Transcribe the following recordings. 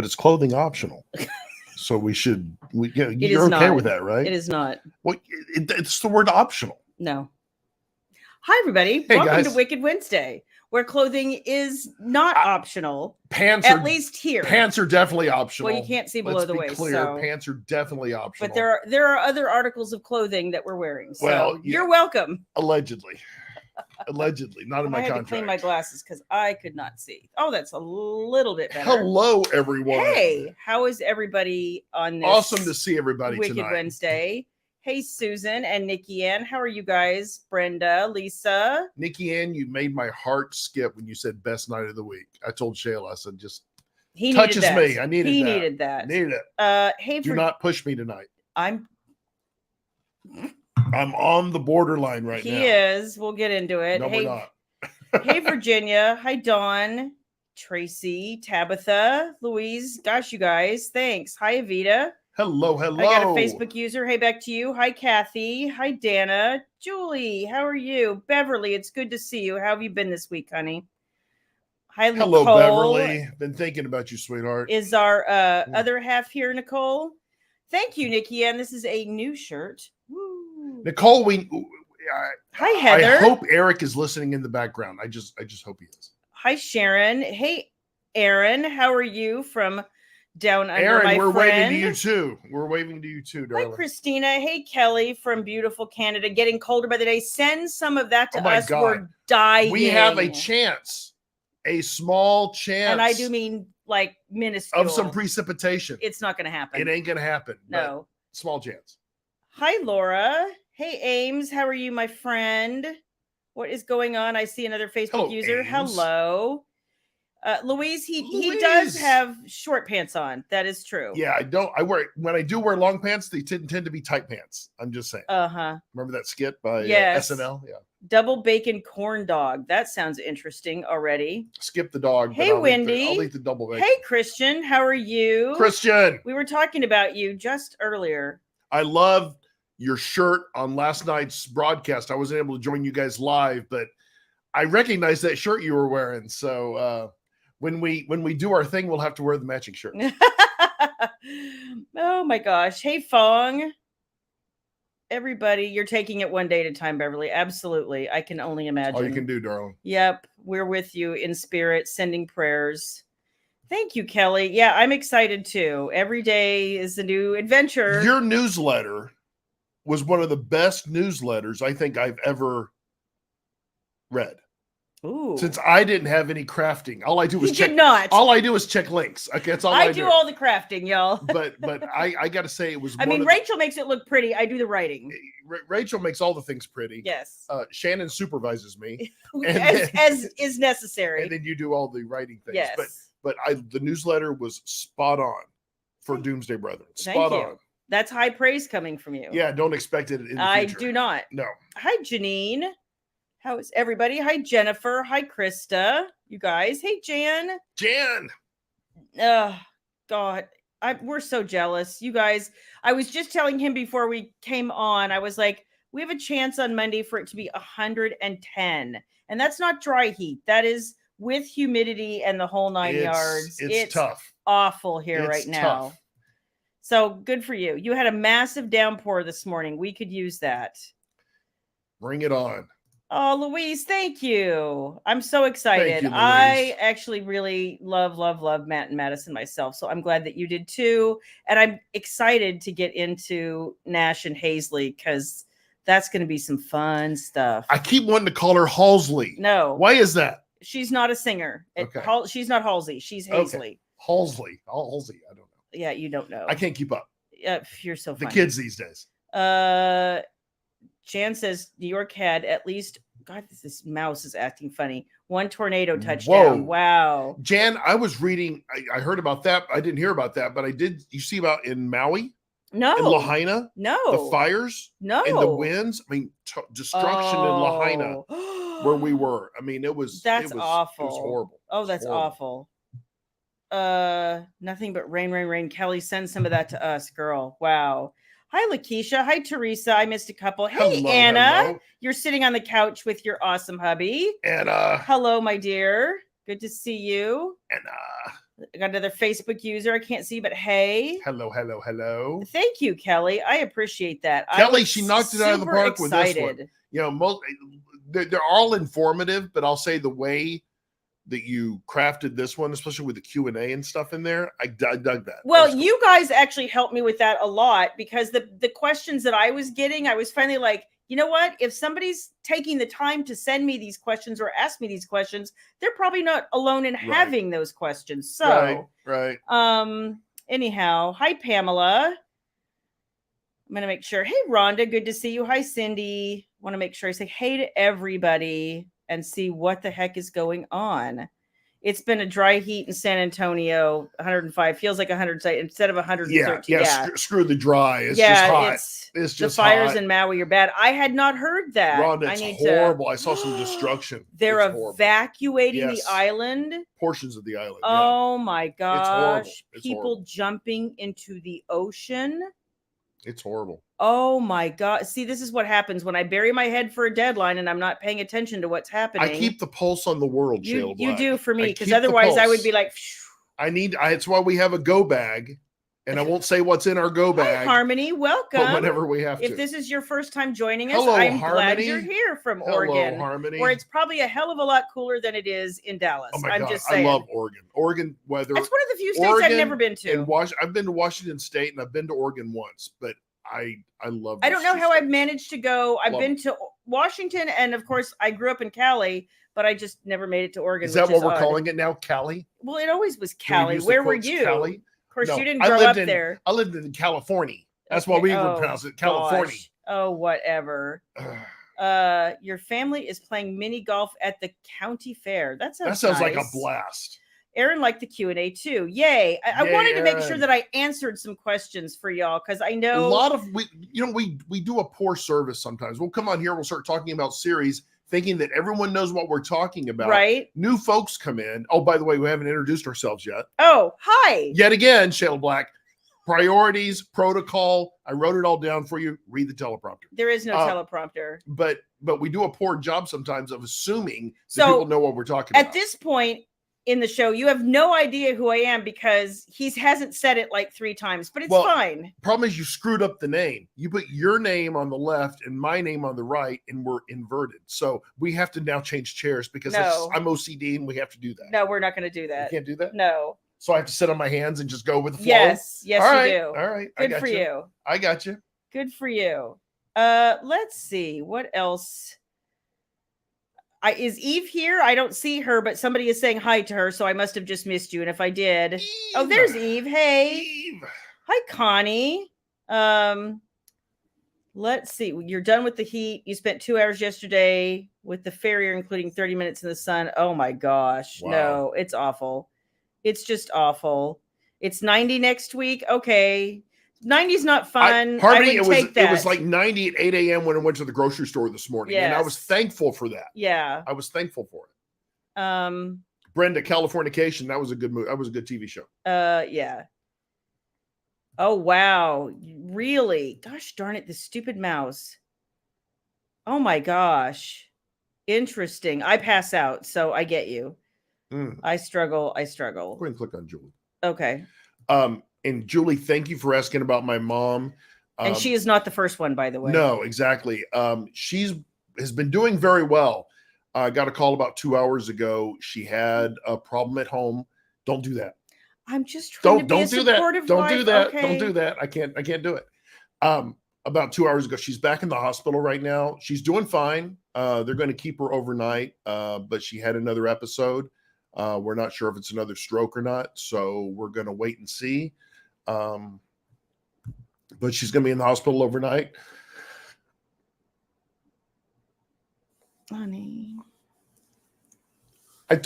but it's clothing optional. So you're okay with that, right? It is not. Well, it's the word optional. No. Hi, everybody. Hey, welcome guys. to Wicked Wednesday, where clothing is not optional. Pants at are, least here. Pants are definitely optional. Well, you can't see below the waist. Clear. So. Pants are definitely optional. But there are other articles of clothing that we're wearing. So well, you're welcome. Allegedly. Allegedly, not in my contract. I had to clean my glasses because I could not see. Oh, that's a little bit better. Hello, everyone. Hey, how is everybody on this? Awesome to see everybody Wicked tonight. Wednesday. Hey, Susan and Nikki Ann. How are you guys? Brenda, Lisa. Nikki Ann, you made my heart skip when you said best night of the week. I told Shayla, I said, just he touches needed that. me. I needed that. He needed that. Needed it. Hey, do not push me tonight. I'm on the borderline right now. He is. We'll get into it. No, hey, we're not. Hey, Virginia. Hi, Dawn, Tracy, Tabitha, Louise. Gosh, you guys. Thanks. Hi, Avita. Hello. I got a Facebook user. Hey, back to you. Hi, Kathy. Hi, Dana. Julie, how are you? Beverly, it's good to see you. How have you been this week, honey? Hi, Hello, Nicole. Beverly. Been thinking about you, sweetheart. Is our other half here, Nicole? Thank you, Nikki. And this is a new shirt. Woo. Nicole, hi, Heather. I hope Eric is listening in the background. I just hope he is. Hi, Sharon. Hey, Aaron. How are you from down under, Aaron, my we're friend? waving to you too. We're waving to you too, darling. Hi, Christina. Hey, Kelly from beautiful Canada. Getting colder by the day. Send some of that to us. God. We're dying. We have a chance, a small chance. And I do mean like minuscule. Of some precipitation. It's not going to happen. It ain't going to happen. No. Small chance. Hi, Laura. Hey, Ames. How are you, my friend? What is going on? I see another Facebook user. Ames. Hello. Louise, he does have short pants on. That is true. Yeah, when I do wear long pants, they tend to be tight pants. I'm just saying. Remember that skit by SNL? Yeah. Double bacon corn dog. That sounds interesting already. Skip the dog. Hey, Wendy. I'll eat the double bacon. Hey, Christian. How are you? Christian. We were talking about you just earlier. I love your shirt on last night's broadcast. I wasn't able to join you guys live, but I recognized that shirt you were wearing. So when we do our thing, we'll have to wear the matching shirt. Oh my gosh. Hey, Fong. Everybody, you're taking it one day at a time, Beverly. Absolutely. I can only imagine. All you can do, darling. Yep. We're with you in spirit, sending prayers. Thank you, Kelly. Yeah, I'm excited too. Every day is a new adventure. Your newsletter was one of the best newsletters I think I've ever read. Ooh. Since I didn't have any crafting, all I do is check. All I do is check links. Okay, that's all I do. I do all the crafting, y'all. but I got to say it was. I mean, Rachel makes it look pretty. I do the writing. Rachel makes all the things pretty. Yes. Shannon supervises me, as is necessary. And then you do all the writing things. Yes. But the newsletter was spot on for Doomsday Brethren. Spot on. That's high praise coming from you. Yeah, don't expect it in the future. I do not. No. Hi, Janine. How is everybody? Hi, Jennifer. Hi, Krista. You guys. Hey, Jan. Jan. God. We're so jealous. You guys, I was just telling him before we came on, I was like, we have a chance on Monday for it to be 110. And that's not dry heat. That is with humidity and the whole 9 yards. It's tough. Awful here right now. Tough. So good for you. You had a massive downpour this morning. We could use that. Bring it on. Oh, Louise, thank you. I'm so excited. Thank you, I actually really love Matt and Madison myself. So I'm glad that you did too. And I'm excited to get into Nash and Hazley because that's going to be some fun stuff. I keep wanting to call her Halsley. No. Why is that? She's not a singer. Okay. She's not Halsey. She's Hazley. Okay. Halsley. I don't know. Yeah, you don't know. I can't keep up. You're so funny. The kids these days. Jan says New York had at least, God, this mouse is acting funny. One tornado touchdown. Whoa. Wow. Jan, I was reading, I heard about that. I didn't hear about that, but I did. You see about in Maui? No. In Lahaina? No. The fires? No. And the winds? I mean, destruction in Lahaina where we were. I mean, That's awful. It was horrible. Oh, that's awful. Nothing but rain. Kelly, send some of that to us, girl. Wow. Hi, Lakeisha. Hi, Teresa. I missed a couple. Hey, hello, Anna. hello. You're sitting on the couch with your awesome hubby. Anna. Hello, my dear. Good to see you. Anna. I got another Facebook user I can't see, but hey. Hello, hello, hello. Thank you, Kelly. I appreciate that. Kelly, she knocked it out of the park with this one. You know, they're all informative, but I'll say the way that you crafted this one, especially with the Q&A and stuff in there, I dug that. Well, cool. You guys actually helped me with that a lot, because the questions that I was getting, I was finally like, you know what? If somebody's taking the time to send me these questions or ask me these questions, they're probably not alone in having those questions. So, right. Anyhow, hi, Pamela. I'm going to make sure. Hey, Rhonda, good to see you. Hi, Cindy. Want to make sure I say hey to everybody and see what the heck is going on. It's been a dry heat in San Antonio. 105 feels like 100 instead of 113. Yeah. Screw the dry. It's just hot. It's just the fires hot. in Maui are bad. I had not heard that. Rhonda, it's horrible. I saw some destruction. They're evacuating the island. Portions of the island. Oh my gosh. It's People horrible. Jumping into the ocean. It's horrible. Oh my God. See, this is what happens when I bury my head for a deadline and I'm not paying attention to what's happening. I keep the pulse on the world, Shayla. You do for me, because otherwise I would be like, it's why we have a go bag, and I won't say what's in our go bag. Hi, Harmony, welcome. Whenever we have to. If this is your first time joining us, Hello, I'm Harmony. glad you're here from Oregon. Hello, Harmony. Where it's probably a hell of a lot cooler than it is in Dallas. Oh my God, just saying. I love Oregon. Oregon weather. That's one of the few states I've never been to. I've been to Washington State and I've been to Oregon once, but I love. I don't know how I've managed to go. I've been to Washington, and of course, I grew up in Cali, but I just never made it to Oregon. Is that what we're calling it now, Cali? Well, it always was Cali. Where were you? Cali? Of course, you didn't grow up there. I lived in California. That's why we would pronounce it California. Gosh. Oh, whatever. Your family is playing mini golf at the county fair. That sounds nice. Like a blast. Aaron liked the Q&A too. Yay. I wanted to make sure that I answered some questions for y'all, because I know a lot of we do a poor service sometimes. We'll come on here, we'll start talking about series, thinking that everyone knows what we're talking about. Right. New folks come in. Oh, by the way, we haven't introduced ourselves yet. Oh, hi. Yet again, Shayla Black. Priorities, protocol. I wrote it all down for you. Read the teleprompter. There is no teleprompter. But we do a poor job sometimes of assuming that people know what we're talking about. At this point in the show, you have no idea who I am, because he hasn't said it like 3 times, but it's fine. Problem is, you screwed up the name. You put your name on the left and my name on the right, and we're inverted. So we have to now change chairs, because I'm OCD and we have to do that. No, we're not going to do that. You can't do that? No. So I have to sit on my hands and just go with the flow? Yes, you do. All right. Good for you. I got you. Good for you. Let's see. What else? Is Eve here? I don't see her, but somebody is saying hi to her, so I must have just missed you. And if I did, Eve. Oh, there's Eve. Hey, Eve. Hi, Connie. Let's see. You're done with the heat. You spent 2 hours yesterday with the farrier, including 30 minutes in the sun. Oh my gosh, wow. No, it's awful. It's just awful. It's 90 next week. Okay. 90's not fun. Harmony, it was like 90 at 8 a.m. when I went to the grocery store this morning. Yes. And I was thankful for that. Yeah. I was thankful for it. Brenda, Californication. That was a good movie. That was a good TV show. Yeah. Oh, wow. Really? Gosh darn it. The stupid mouse. Oh my gosh. Interesting. I pass out, so I get you. I struggle. Go ahead and click on Julie. Okay. And Julie, thank you for asking about my mom. And she is not the first one, by the way. No, exactly. Has been doing very well. I got a call about 2 hours ago. She had a problem at home. Don't do that. I'm just trying to be a supportive Don't wife. do that. Okay. Don't do that. I can't do it. About 2 hours ago, she's back in the hospital right now. She's doing fine. They're going to keep her overnight, but she had another episode. We're not sure if it's another stroke or not, so we're going to wait and see. But she's going to be in the hospital overnight. Honey,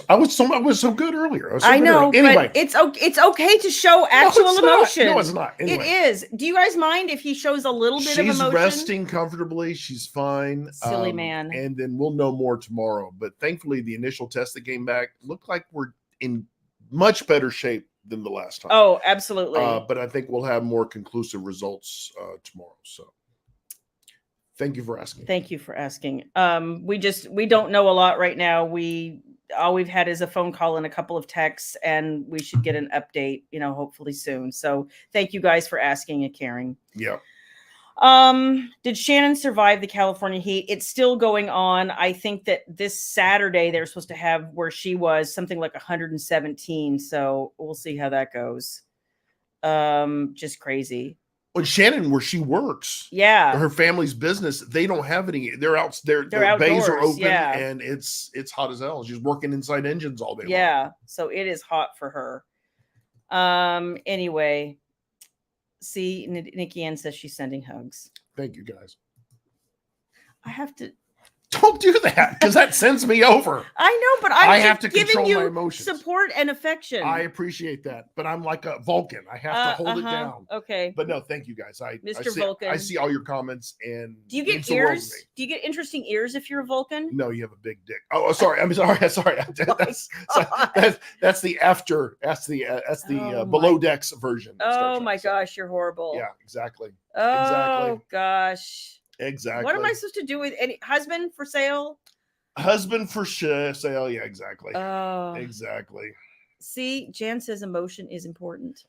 I was so good earlier. I know, anyway. But it's okay to show actual emotion. No, it's not. Anyway. It is. Do you guys mind if he shows a little bit of emotion? She's resting comfortably. She's fine. Silly man. And then we'll know more tomorrow. But thankfully, the initial test that came back looked like we're in much better shape than the last time. Oh, absolutely. But I think we'll have more conclusive results tomorrow. So thank you for asking. Thank you for asking. We don't know a lot right now. We all we've had is a phone call and a couple of texts, and we should get an update, hopefully soon. So thank you guys for asking and caring. Yeah. Did Shannon survive the California heat? It's still going on. I think that this Saturday they're supposed to have, where she was, something like 117. So we'll see how that goes. Just crazy. Well, Shannon, where she works, yeah, her family's business, they don't have any. They're out. Their outdoors, bays are open, yeah. and it's hot as hell. She's working inside engines all day. Yeah, long. So it is hot for her. Anyway, see, Nikki Ann says she's sending hugs. Thank you, guys. I have to. Don't do that, because that sends me over. I know, but I have to giving control you my emotions. Support and affection. I appreciate that, but I'm like a Vulcan. I have to hold it down. Okay. But no, thank you guys. Mr. Vulcan. I see all your comments, and do you get ears? Do you get interesting ears if you're a Vulcan? No, you have a big dick. Oh, sorry. I'm sorry. That's the after. That's the below decks version. Oh my gosh, you're horrible. Yeah, exactly. Oh gosh. Exactly. What am I supposed to do with any husband for sale? Husband for sale. Yeah, exactly. Oh, exactly. See, Jan says emotion is important.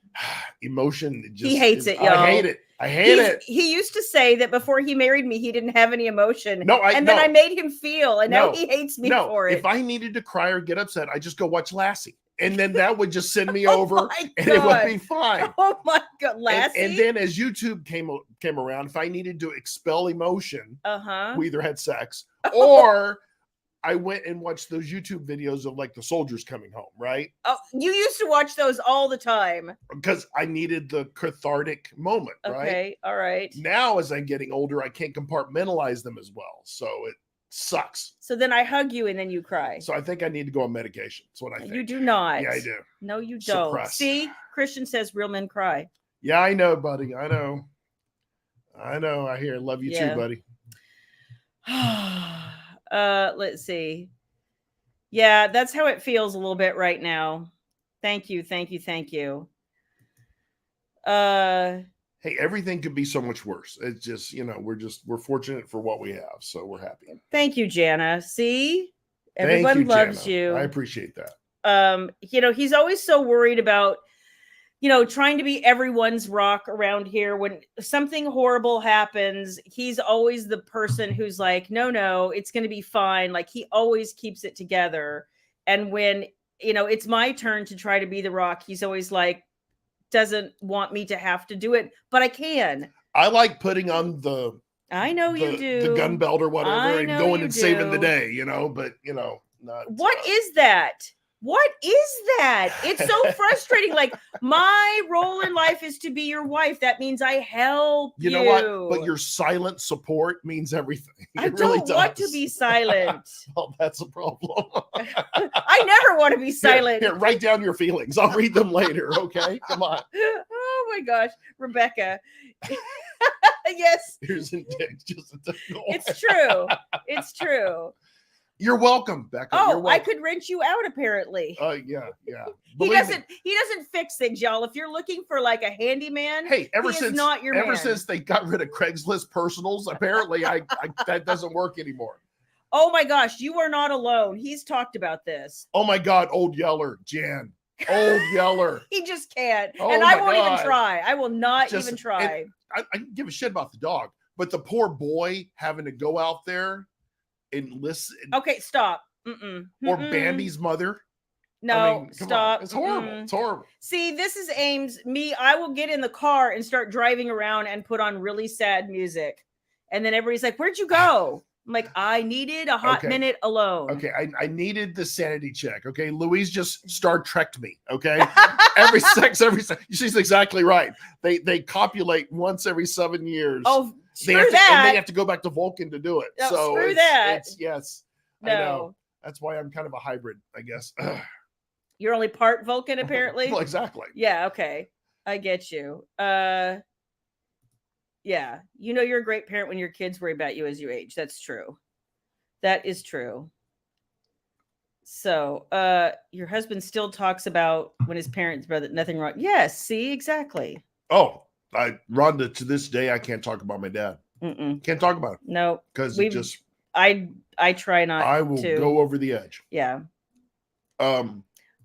Emotion. He hates it, y'all. I hate it. I hate it. He used to say that before he married me, he didn't have any emotion. No, then I made him feel, and now he hates me for it. If I needed to cry or get upset, I just go watch Lassie. And then that would just send me over, and it would be fine. Oh my God, Lassie! And then as YouTube came around, if I needed to expel emotion, we either had sex or I went and watched those YouTube videos of like the soldiers coming home. Right? Oh, you used to watch those all the time because I needed the cathartic moment. Okay, right? All right. Now, as I'm getting older, I can't compartmentalize them as well, so it sucks. So then I hug you and then you cry. So I think I need to go on medication. That's what I think. You do not. Yeah, I do. No, you don't. Suppress. See, Christian says real men cry. Yeah, I know, buddy. I know. I hear. Love you too, buddy. Let's see. Yeah, that's how it feels a little bit right now. Thank you. Hey, everything could be so much worse. It's just, we're fortunate for what we have. So we're happy. Thank you, Jana. See, everyone loves you. I appreciate that. He's always so worried about, trying to be everyone's rock around here. When something horrible happens, he's always the person who's like, no, it's going to be fine. Like he always keeps it together. And when, it's my turn to try to be the rock, he's always like, doesn't want me to have to do it, but I can. I like putting on the you do the gun belt or whatever and going and saving the day, but not what is that? What is that? It's so frustrating. Like my role in life is to be your wife. That means I help you. You know what? But your silent support means everything. I don't want to be silent. Well, that's a problem. I never want to be silent. Here, write down your feelings. I'll read them later. Okay, come on. Oh my gosh, Rebecca. Yes. Here's a dick. It's true. It's true. You're welcome, Becca. Oh, I could rent you out apparently. Yeah. He doesn't fix things, y'all. If you're looking for like a handyman, hey, ever since they got rid of Craigslist personals, apparently I that doesn't work anymore. Oh my gosh, you are not alone. He's talked about this. Oh my God, old Yeller, Jan. Old Yeller. He just can't. Oh and I won't even try. I will not even try. I can give a shit about the dog, but the poor boy having to go out there and listen. Okay, stop. Or Bambi's mother. No, stop. It's horrible. It's horrible. See, this is Ames. I will get in the car and start driving around and put on really sad music. And then everybody's like, where'd you go? I'm like, I needed a hot minute alone. Okay, I needed the sanity check. Okay, Louise just Star Trekked me. Okay, every she's exactly right. They copulate once every 7 years. Oh, and they have to go back to Vulcan to do it. No, so screw that. Yes, no. I know. That's why I'm kind of a hybrid, I guess. You're only part Vulcan, apparently. Well, exactly. Yeah. Okay, I get you. Yeah, you're a great parent when your kids worry about you as you age. That's true. That is true. So, your husband still talks about when his parents brother nothing wrong. Yes, see, exactly. Oh, Rhonda, to this day, I can't talk about my dad. Can't talk about it. No, because it just. I try not. I will go over the edge. Yeah,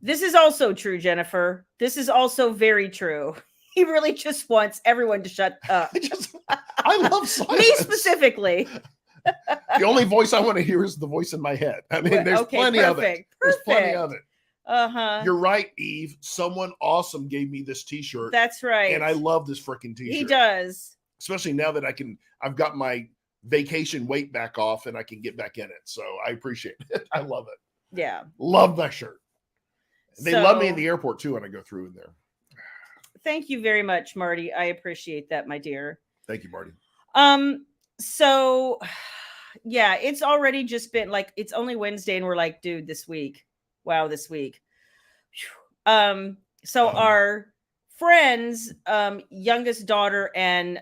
This is also true, Jennifer. This is also very true. He really just wants everyone to shut up. I love silence. Me specifically. The only voice I want to hear is the voice in my head. I mean, there's plenty of it. There's plenty of it. Uh-huh. You're right, Eve. Someone awesome gave me this t-shirt. That's right. And I love this freaking t-shirt. He does. Especially now that I've got my vacation weight back off and I can get back in it. So I appreciate it. I love it. Yeah. Love that shirt. They love me in the airport too when I go through in there. Thank you very much, Marty. I appreciate that, my dear. Thank you, Marty. So yeah, it's already just been like, it's only Wednesday and we're like, dude, this week. Wow, this week. So our friend's youngest daughter and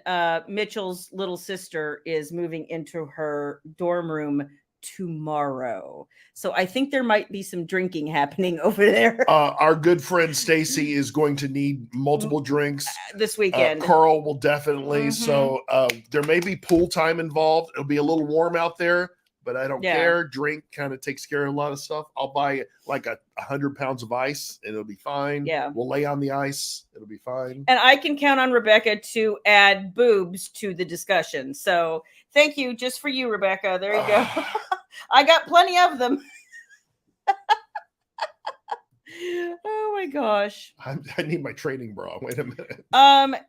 Mitchell's little sister is moving into her dorm room tomorrow. So I think there might be some drinking happening over there. Our good friend Stacy is going to need multiple drinks this weekend. Carl will definitely. So there may be pool time involved. It'll be a little warm out there, but I don't care. Drink kind of takes care of a lot of stuff. I'll buy like 100 pounds of ice and it'll be fine. Yeah. We'll lay on the ice. It'll be fine. And I can count on Rebecca to add boobs to the discussion. So thank you just for you, Rebecca. There you go. I got plenty of them. Oh my gosh. I need my training bra. Wait a minute.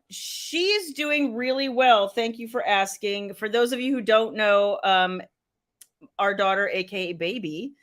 She's doing really well. Thank you for asking. For those of you who don't know, our daughter, aka Baby,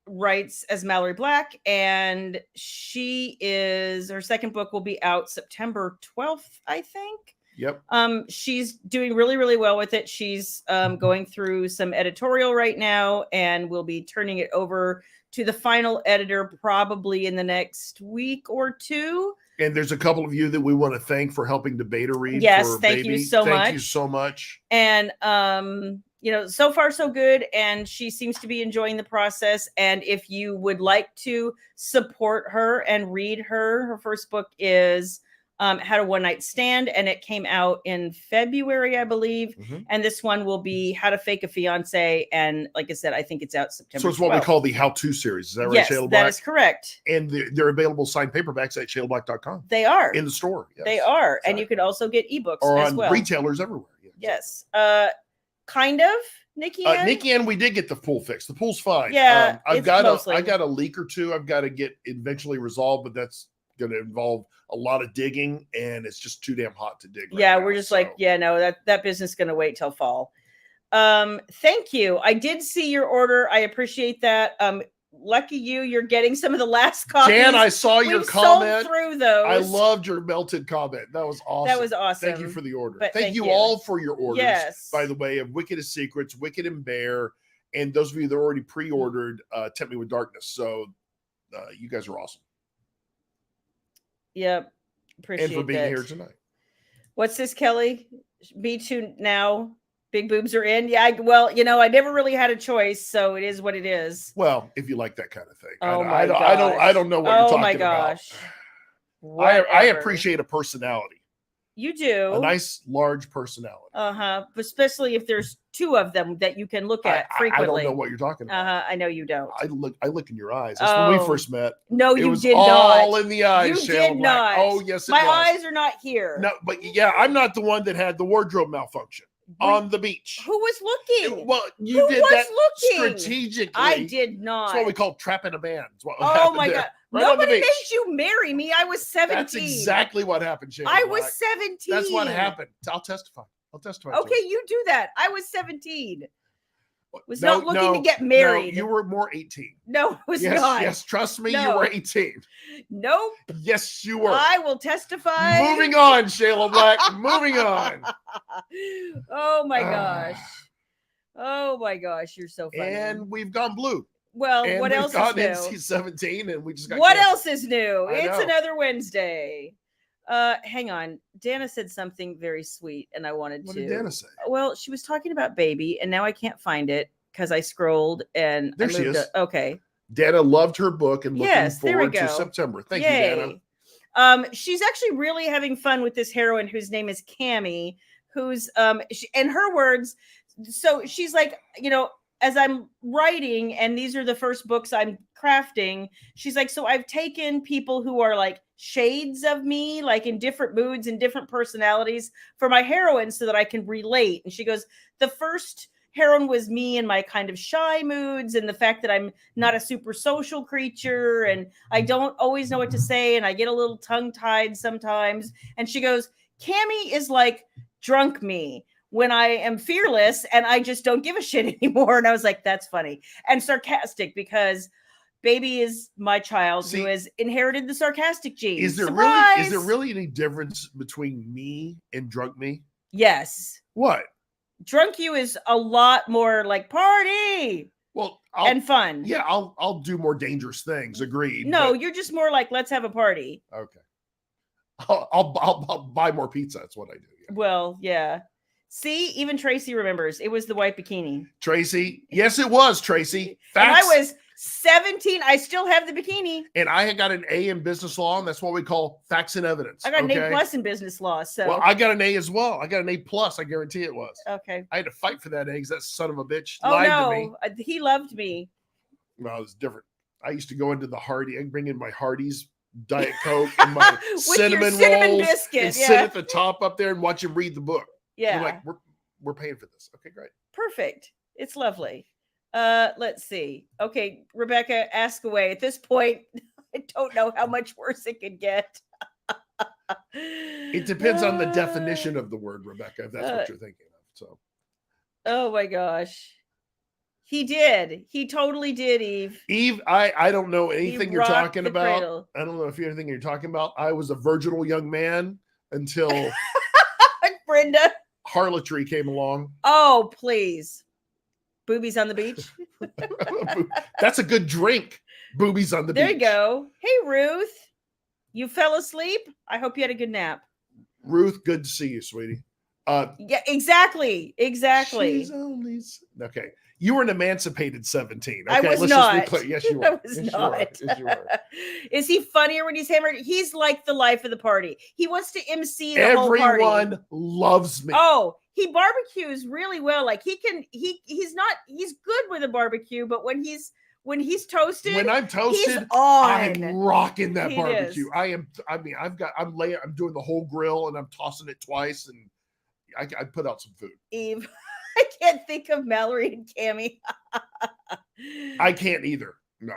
writes as Mallory Black, and her second book will be out September 12th, I think. Yep. She's doing really, really well with it. She's going through some editorial right now, and we'll be turning it over to the final editor probably in the next week or two. And there's a couple of you that we want to thank for helping to beta read. Yes, thank you so much. Thank you so much. And so far so good, and she seems to be enjoying the process. And if you would like to support her and read her first book is How to One Night Stand, and it came out in February, I believe. And this one will be How to Fake a Fiance, and like I said, I think it's out September. So it's what 12th. We call the how-to series. Is that right, yes, Shayla Black? That is correct. And they're available signed paperbacks at shaylablack.com. They are in the store. Yes. They are, exactly. And you can also get ebooks or as on well. Retailers everywhere. Yes. Kind of. Nikki Ann, we did get the pool fixed. The pool's fine. Yeah, I got a leak or two I've got to get eventually resolved, but that's going to involve a lot of digging, and it's just too damn hot to dig. We're just that business is going to wait till fall. Thank you. I did see your order. I appreciate that. Lucky you're getting some of the last copies. Jan, I saw your comment. Sold through those. I loved your melted comment. That was awesome. That was awesome. Thank you for the order. But thank you all for your orders. Yes. By the way, of Wicked as Secrets, Wicked and Bear, and those of you that already pre-ordered Tempt Me with Darkness. So you guys are awesome. Yep. Appreciate and for being here tonight. What's this, Kelly? Me too now. Big boobs are in. Yeah, I never really had a choice, so it is what it is. Well, if you like that kind of thing. I don't know what you're talking about. I appreciate a personality. You do. A nice, large personality. Especially if there's two of them that you can look at frequently. I don't know what you're talking about. I know you don't. I look in your eyes. That's when we first met. No, you did not. All in the eyes. You did not. Oh, yes, my eyes are not here. No, but I'm not the one that had the wardrobe malfunction. On the beach. Who was looking? Well, you did that strategically. I did not. That's what we call trapping a band. Oh my God. Nobody made you marry me. I was 17. That's exactly what happened, Shayla. I was 17. That's what happened. I'll testify. Okay, you do that. I was 17. Was not looking to get married. No, you were more 18. No, it was not. Yes, trust me, you were 18. Nope. Yes, you were. I will testify. Moving on, Shayla Black. Moving on. Oh my gosh. Oh my gosh, you're so funny. And we've gone blue. Well, what else is new? NC-17 and we just got What canceled. else is new? It's another Wednesday. Hang on. Dana said something very sweet, and I wanted to. What did Dana say? Well, she was talking about Baby, and now I can't find it because I scrolled and there she is. Okay. Dana loved her book and looking forward to go. September. Thank you, Dana. She's actually really having fun with this heroine whose name is Cammie, who's in her words. So she's like, as I'm writing, and these are the first books I'm crafting, she's like, so I've taken people who are like shades of me, like in different moods and different personalities for my heroines so that I can relate. And she goes, the first heroine was me in my kind of shy moods and the fact that I'm not a super social creature and I don't always know what to say and I get a little tongue-tied sometimes. And she goes, Cammie is like drunk me when I am fearless and I just don't give a shit anymore. And I was like, that's funny. And sarcastic because baby is my child who has inherited the sarcastic gene. Is there really any difference between me and drunk me? Yes. What? Drunk you is a lot more like party. Well, and fun. Yeah, I'll do more dangerous things. Agreed. No, you're just more like, let's have a party. Okay. I'll buy more pizza. That's what I do. Yeah. Well, yeah. See, even Tracy remembers. It was the white bikini. Tracy. Yes, it was, Tracy. And I was 17. I still have the bikini. And I had got an A in business law, and that's what we call facts and evidence. I got an A+ in business law. So well, I got an A as well. I got an A+. I guarantee it was. Okay. I had to fight for that A because that son of a bitch lied to me. He loved me. Well, it was different. I used to go into the Hardy and bring in my Hardee's Diet Coke and my cinnamon rolls biscuit, and sit at the top up there and watch him read the book. Yeah. We're like, we're paying for this. Okay, great. Perfect. It's lovely. Let's see. Okay, Rebecca, ask away. At this point, I don't know how much worse it could get. It depends on the definition of the word, Rebecca, if that's what you're thinking of. So. Oh my gosh. He did. He totally did, Eve. Eve, I don't know anything you're talking about. Cradle. I don't know if anything you're talking about. I was a virginal young man until Brenda harlotry came along. Oh, please. Boobies on the beach. That's a good drink. Boobies on the beach. There you go. Hey, Ruth. You fell asleep? I hope you had a good nap. Ruth, good to see you, sweetie. Yeah, exactly. She's only... Okay. You were an emancipated 17. Okay, I was not. Just be clear. Yes, you were. I was not. Yes, you were. Is he funnier when he's hammered? He's like the life of the party. He wants to MC the whole party. Everyone loves me. Oh, he barbecues really well. Like he's good with a barbecue, but when he's toasted, when I'm toasted, he's on. I'm rocking that barbecue. I'm doing the whole grill and I'm tossing it twice and I put out some food. Eve. I can't think of Mallory and Cammie. I can't either. No.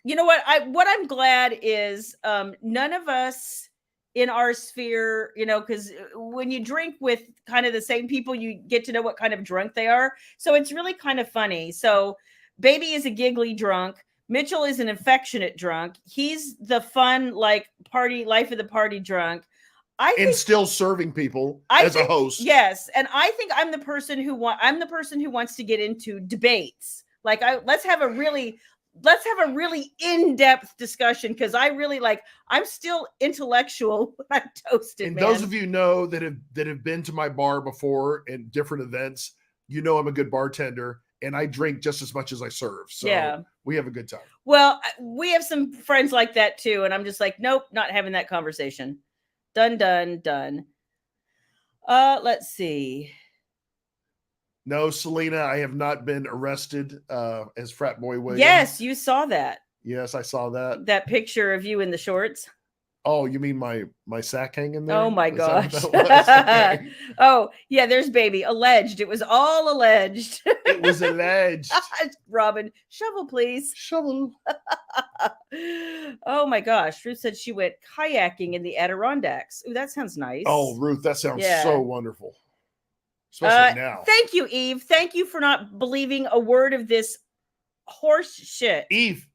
You know what? What I'm glad is none of us in our sphere, because when you drink with kind of the same people, you get to know what kind of drunk they are. So it's really kind of funny. So Baby is a giggly drunk. Mitchell is an affectionate drunk. He's the fun, like party, life of the party drunk. And still serving people as a host. Yes. And I think I'm the person who wants to get into debates. Like let's have a really in-depth discussion because I'm still intellectual when I'm toasted. And those of you know that have been to my bar before in different events, I'm a good bartender and I drink just as much as I serve. So yeah. We have a good time. Well, we have some friends like that too. And I'm just like, nope, not having that conversation. Done. Let's see. No, Selena, I have not been arrested as frat boy William. Yes, you saw that. Yes, I saw that. That picture of you in the shorts. Oh, you mean my sack hanging there? Oh my gosh. Okay. Oh, yeah, there's Baby. Alleged. It was all alleged. It was alleged. Robin, shovel, please. Shovel. Oh my gosh. Ruth said she went kayaking in the Adirondacks. Ooh, that sounds nice. Oh, Ruth, that sounds so wonderful. Especially now. Thank you, Eve. Thank you for not believing a word of this horse shit. Eve,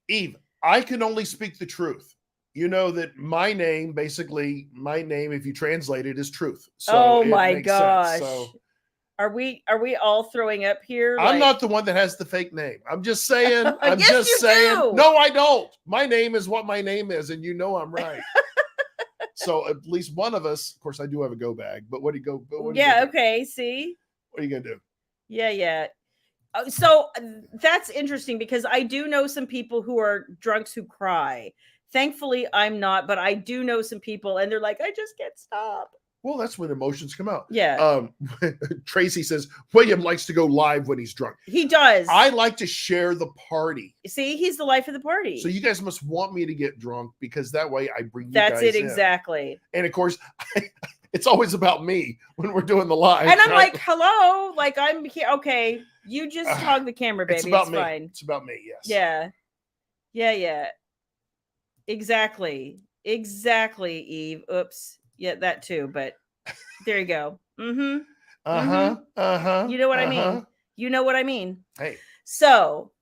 I can only speak the truth. You know that my name, if you translate it, is truth. So oh my gosh. So, are we all throwing up here? I'm not the one that has the fake name. I'm just saying. I'm yes, just you saying. Do. No, I don't. My name is what my name is, and I'm right. So at least one of us, of course, I do have a go bag. But what do you go? Okay. See. What are you gonna do? Yeah. So that's interesting because I do know some people who are drunks who cry. Thankfully, I'm not, but I do know some people, and they're like, I just can't stop. Well, that's when emotions come out. Yeah. Tracy says William likes to go live when he's drunk. He does. I like to share the party. See, he's the life of the party. So you guys must want me to get drunk because that way I bring you That's guys it exactly. And of course, it's always about me when we're doing the live. And I'm like, hello, like I'm here. Okay, you just hug the camera, baby. It's about me. Fine. It's about me. Yes. Yeah. Yeah. Exactly. Eve. Oops. Yeah, that too. But there you go. Mm-hmm. You know what I mean? You know what I mean? Hey. So.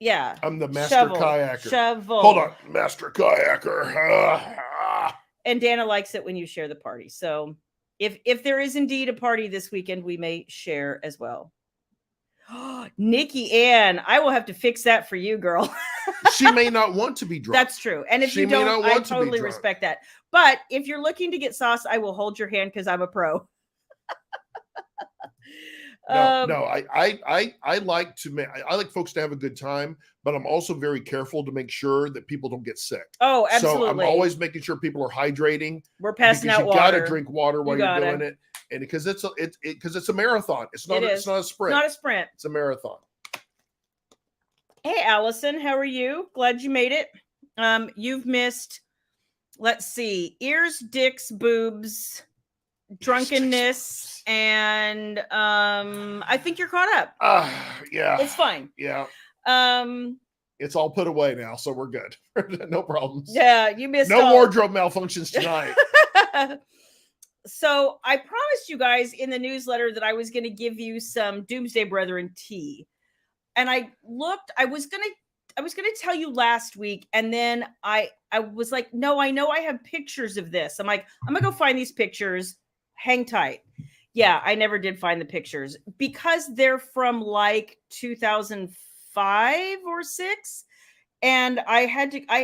Yeah. I'm the master kayaker. Shovel. Hold on. Master kayaker. And Dana likes it when you share the party. So if there is indeed a party this weekend, we may share as well. Nikki Ann, I will have to fix that for you, girl. She may not want to be drunk. That's true. And if she you don't, I totally to respect that. But if you're looking to get sauce, I will hold your hand because I'm a pro. No, I like to I like folks to have a good time, but I'm also very careful to make sure that people don't get sick. Oh, absolutely. So I'm always making sure people are hydrating. We're passing out water. You got to drink water while you're doing it, and because it's a marathon. It's not a sprint. Not a sprint. It's a marathon. Hey, Allison, how are you? Glad you made it. You've missed. Let's see, ears, dicks, boobs, drunkenness, and I think you're caught up. Yeah, it's fine. Yeah, it's all put away now, so we're good. No problems. Yeah, you missed no wardrobe malfunctions tonight. So I promised you guys in the newsletter that I was going to give you some Doomsday Brethren tea, and I was going to tell you last week, and then I was like, no, I know I have pictures of this. I'm like, I'm gonna go find these pictures. Hang tight. Yeah, I never did find the pictures because they're from like 2005 or 6. And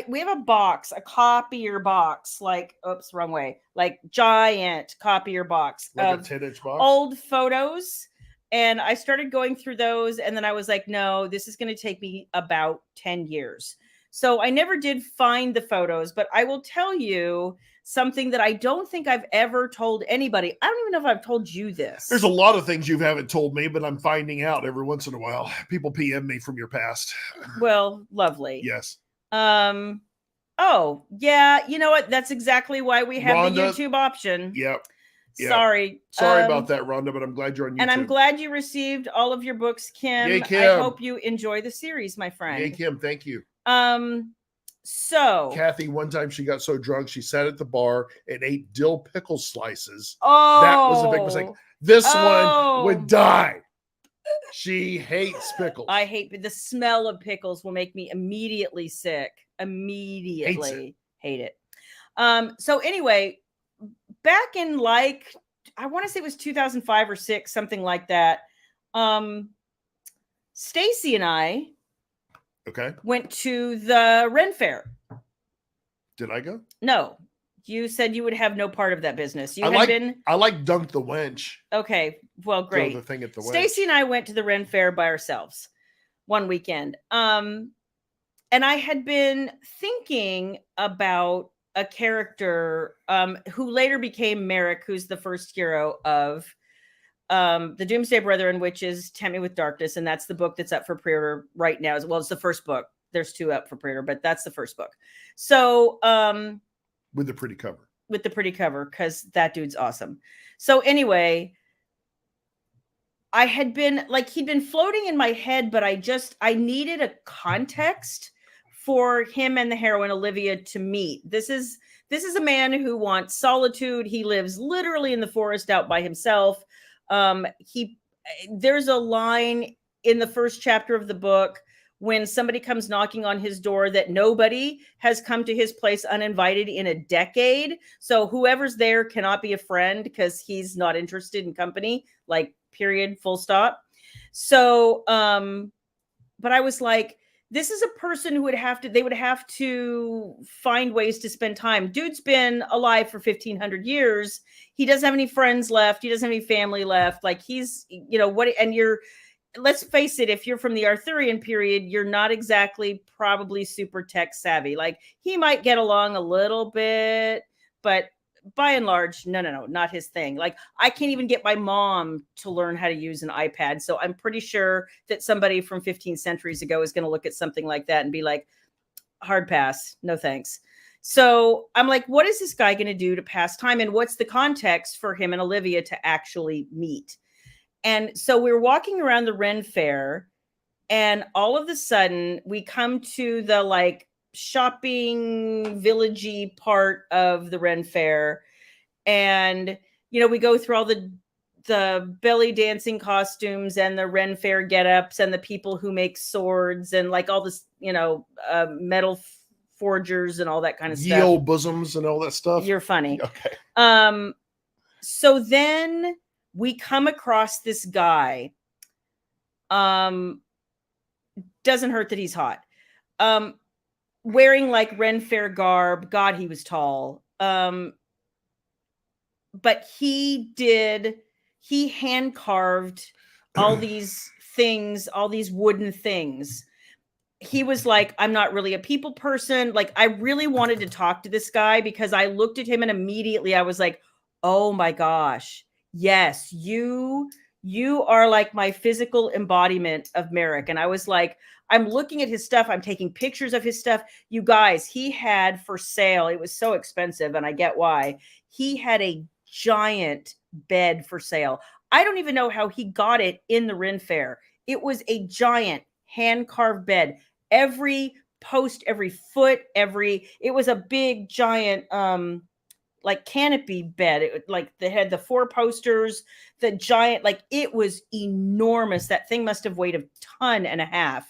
we have a box, a copier box, like, oops, wrong way, like giant copier box like of a 10-inch box? Old photos. And I started going through those. And then I was like, no, this is going to take me about 10 years. So I never did find the photos, but I will tell you something that I don't think I've ever told anybody. I don't even know if I've told you this. There's a lot of things you haven't told me, but I'm finding out every once in a while. People PM me from your past. Well, lovely. Yes. Oh, yeah. You know what? That's exactly why we have Rhonda, the YouTube option. Yep. Sorry. Sorry about that, Rhonda, but I'm glad you're on YouTube. And I'm glad you received all of your books, Kim. Yay, Kim. I hope you enjoy the series, my friend. Yay, Kim. Thank you. So Kathy, one time she got so drunk, she sat at the bar and ate dill pickle slices. Oh, that was a big mistake. This one would die. She hates pickles. I hate the smell of pickles will make me immediately sick. Immediately hate it. So anyway, back in like, I want to say it was 2005 or 6, something like that. Stacy and I went to the Ren Fair. Did I go? No. You said you would have no part of that business. I like Dunk the Wench. Okay. Well, great. The thing at the Stacy and I went to the Ren Fair by ourselves one weekend. And I had been thinking about a character who later became Merrick, who's the first hero of the Doomsday Brethren, which is Tempt Me with Darkness, and that's the book that's up for pre-order right now. As well, it's the first book. There's 2 up for pre-order, but that's the first book. So with the pretty cover. With the pretty cover, because that dude's awesome. So anyway, I had been like, he'd been floating in my head, but I needed a context for him and the heroine Olivia to meet. This is a man who wants solitude. He lives literally in the forest out by himself. There's a line in the first chapter of the book when somebody comes knocking on his door that nobody has come to his place uninvited in a decade. So whoever's there cannot be a friend because he's not interested in company, like period, full stop. So, but I was like, this is a person who they would have to find ways to spend time. Dude's been alive for 1,500 years. He doesn't have any friends left. He doesn't have any family left. Like he's, let's face it, if you're from the Arthurian period, you're not exactly probably super tech savvy. Like he might get along a little bit, but by and large, no, not his thing. Like, I can't even get my mom to learn how to use an iPad. So I'm pretty sure that somebody from 15 centuries ago is going to look at something like that and be like, hard pass, no thanks. So I'm like, what is this guy going to do to pass time? And what's the context for him and Olivia to actually meet? And so we're walking around the Ren Fair, and all of a sudden we come to the like shopping villagey part of the Ren Fair. And, you know, we go through all the belly dancing costumes and the Ren Fair get-ups and the people who make swords and like all this, you know, metal forgers and all that kind of stuff. Ye bosoms and all that stuff. You're funny. Okay. So then we come across this guy. Doesn't hurt that he's hot. Wearing like Ren Fair garb. God, he was tall. But he hand carved all these things, all these wooden things. He was like, I'm not really a people person. Like, I really wanted to talk to this guy because I looked at him and immediately I was like, oh my gosh, yes, you are like my physical embodiment of Merrick. And I was like, I'm looking at his stuff. I'm taking pictures of his stuff. You guys, he had for sale, it was so expensive and I get why, he had a giant bed for sale. I don't even know how he got it in the Ren Fair. It was a giant hand-carved bed. Every post, every foot, it was a big giant like canopy bed. It like they had the 4 posters, the giant, like it was enormous. That thing must have weighed 1.5 tons.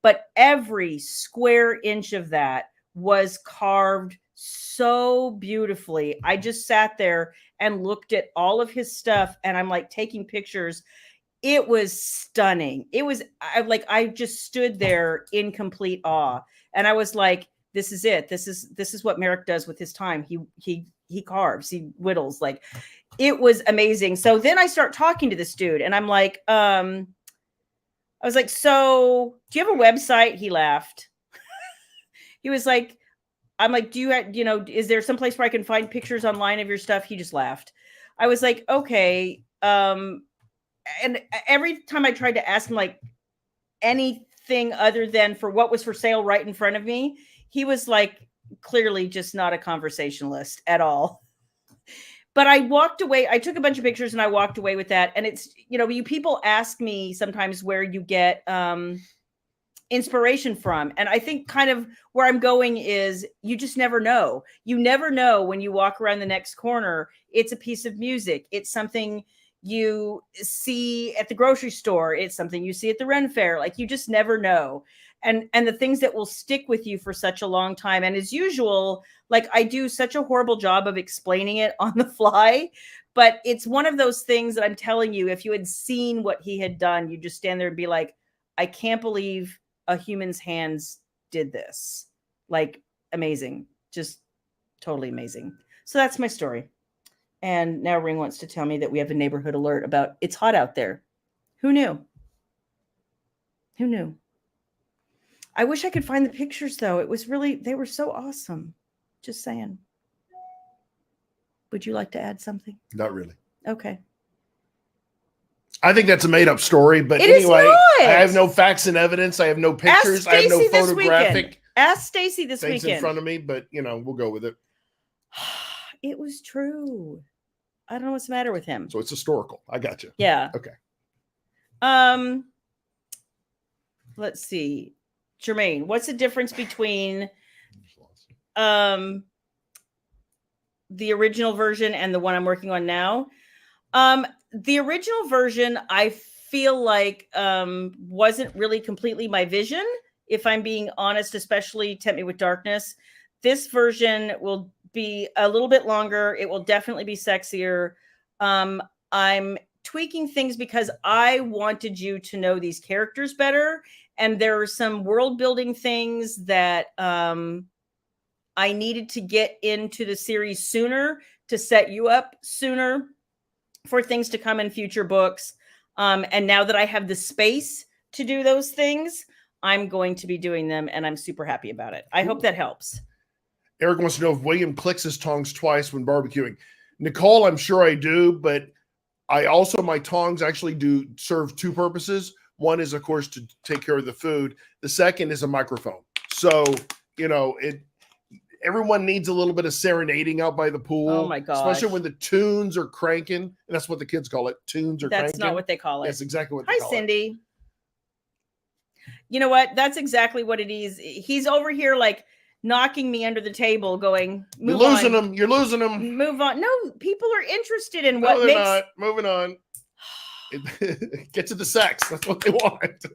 But every square inch of that was carved so beautifully. I just sat there and looked at all of his stuff and I'm like taking pictures. It was stunning. It was I just stood there in complete awe. And I was like, this is it. This is what Merrick does with his time. He carves, he whittles. Like, it was amazing. So then I start talking to this dude and I'm like, I was like, so do you have a website? He laughed. He was like, I'm like, do you have, you know, is there some place where I can find pictures online of your stuff? He just laughed. I was like, okay. And every time I tried to ask him like anything other than for what was for sale right in front of me, he was like clearly just not a conversationalist at all. But I walked away. I took a bunch of pictures and I walked away with that. And it's, you know, you people ask me sometimes where you get inspiration from. And I think kind of where I'm going is you just never know. You never know when you walk around the next corner. It's a piece of music. It's something you see at the grocery store. It's something you see at the Ren Fair. Like, you just never know. And the things that will stick with you for such a long time. And as usual, like, I do such a horrible job of explaining it on the fly, but it's one of those things that I'm telling you, if you had seen what he had done, you just stand there and be like, I can't believe a human's hands did this. Like, amazing. Just totally amazing. So that's my story. And now Ring wants to tell me that we have a neighborhood alert about it's hot out there. Who knew? Who knew? I wish I could find the pictures though. It was really, they were so awesome. Just saying. Would you like to add something? Not really. Okay. I think that's a made-up story, but It anyway, is not. I have no facts and evidence. I have no pictures. I have no photographic Ask Stacy this things weekend. in front of me, but you know, we'll go with it. It was true. I don't know what's the matter with him. So it's historical. I got you. Yeah. Okay. Let's see. Jermaine, what's the difference between the original version and the one I'm working on now? The original version, I feel like wasn't really completely my vision, if I'm being honest, especially Tempt Me with Darkness. This version will be a little bit longer. It will definitely be sexier. I'm tweaking things because I wanted you to know these characters better. And there are some world building things that I needed to get into the series sooner to set you up sooner for things to come in future books. And now that I have the space to do those things, I'm going to be doing them and I'm super happy about it. I hope that helps. Eric wants to know if William clicks his tongs twice when barbecuing. Nicole, I'm sure I do, but I also, my tongs actually do serve two purposes. One is, of course, to take care of the food. The second is a microphone. So, you know, everyone needs a little bit of serenading out by the pool. Oh my gosh. Especially when the tunes are cranking. And that's what the kids call it. Tunes are cranking. That's not what they call it. That's exactly what they call it. Hi, Cindy. You know what? That's exactly what it is. He's over here like knocking me under the table going, You're losing them. You're losing them. Move on. No, people are interested in what they're makes... not. Moving on. Get to the sex. That's what they want.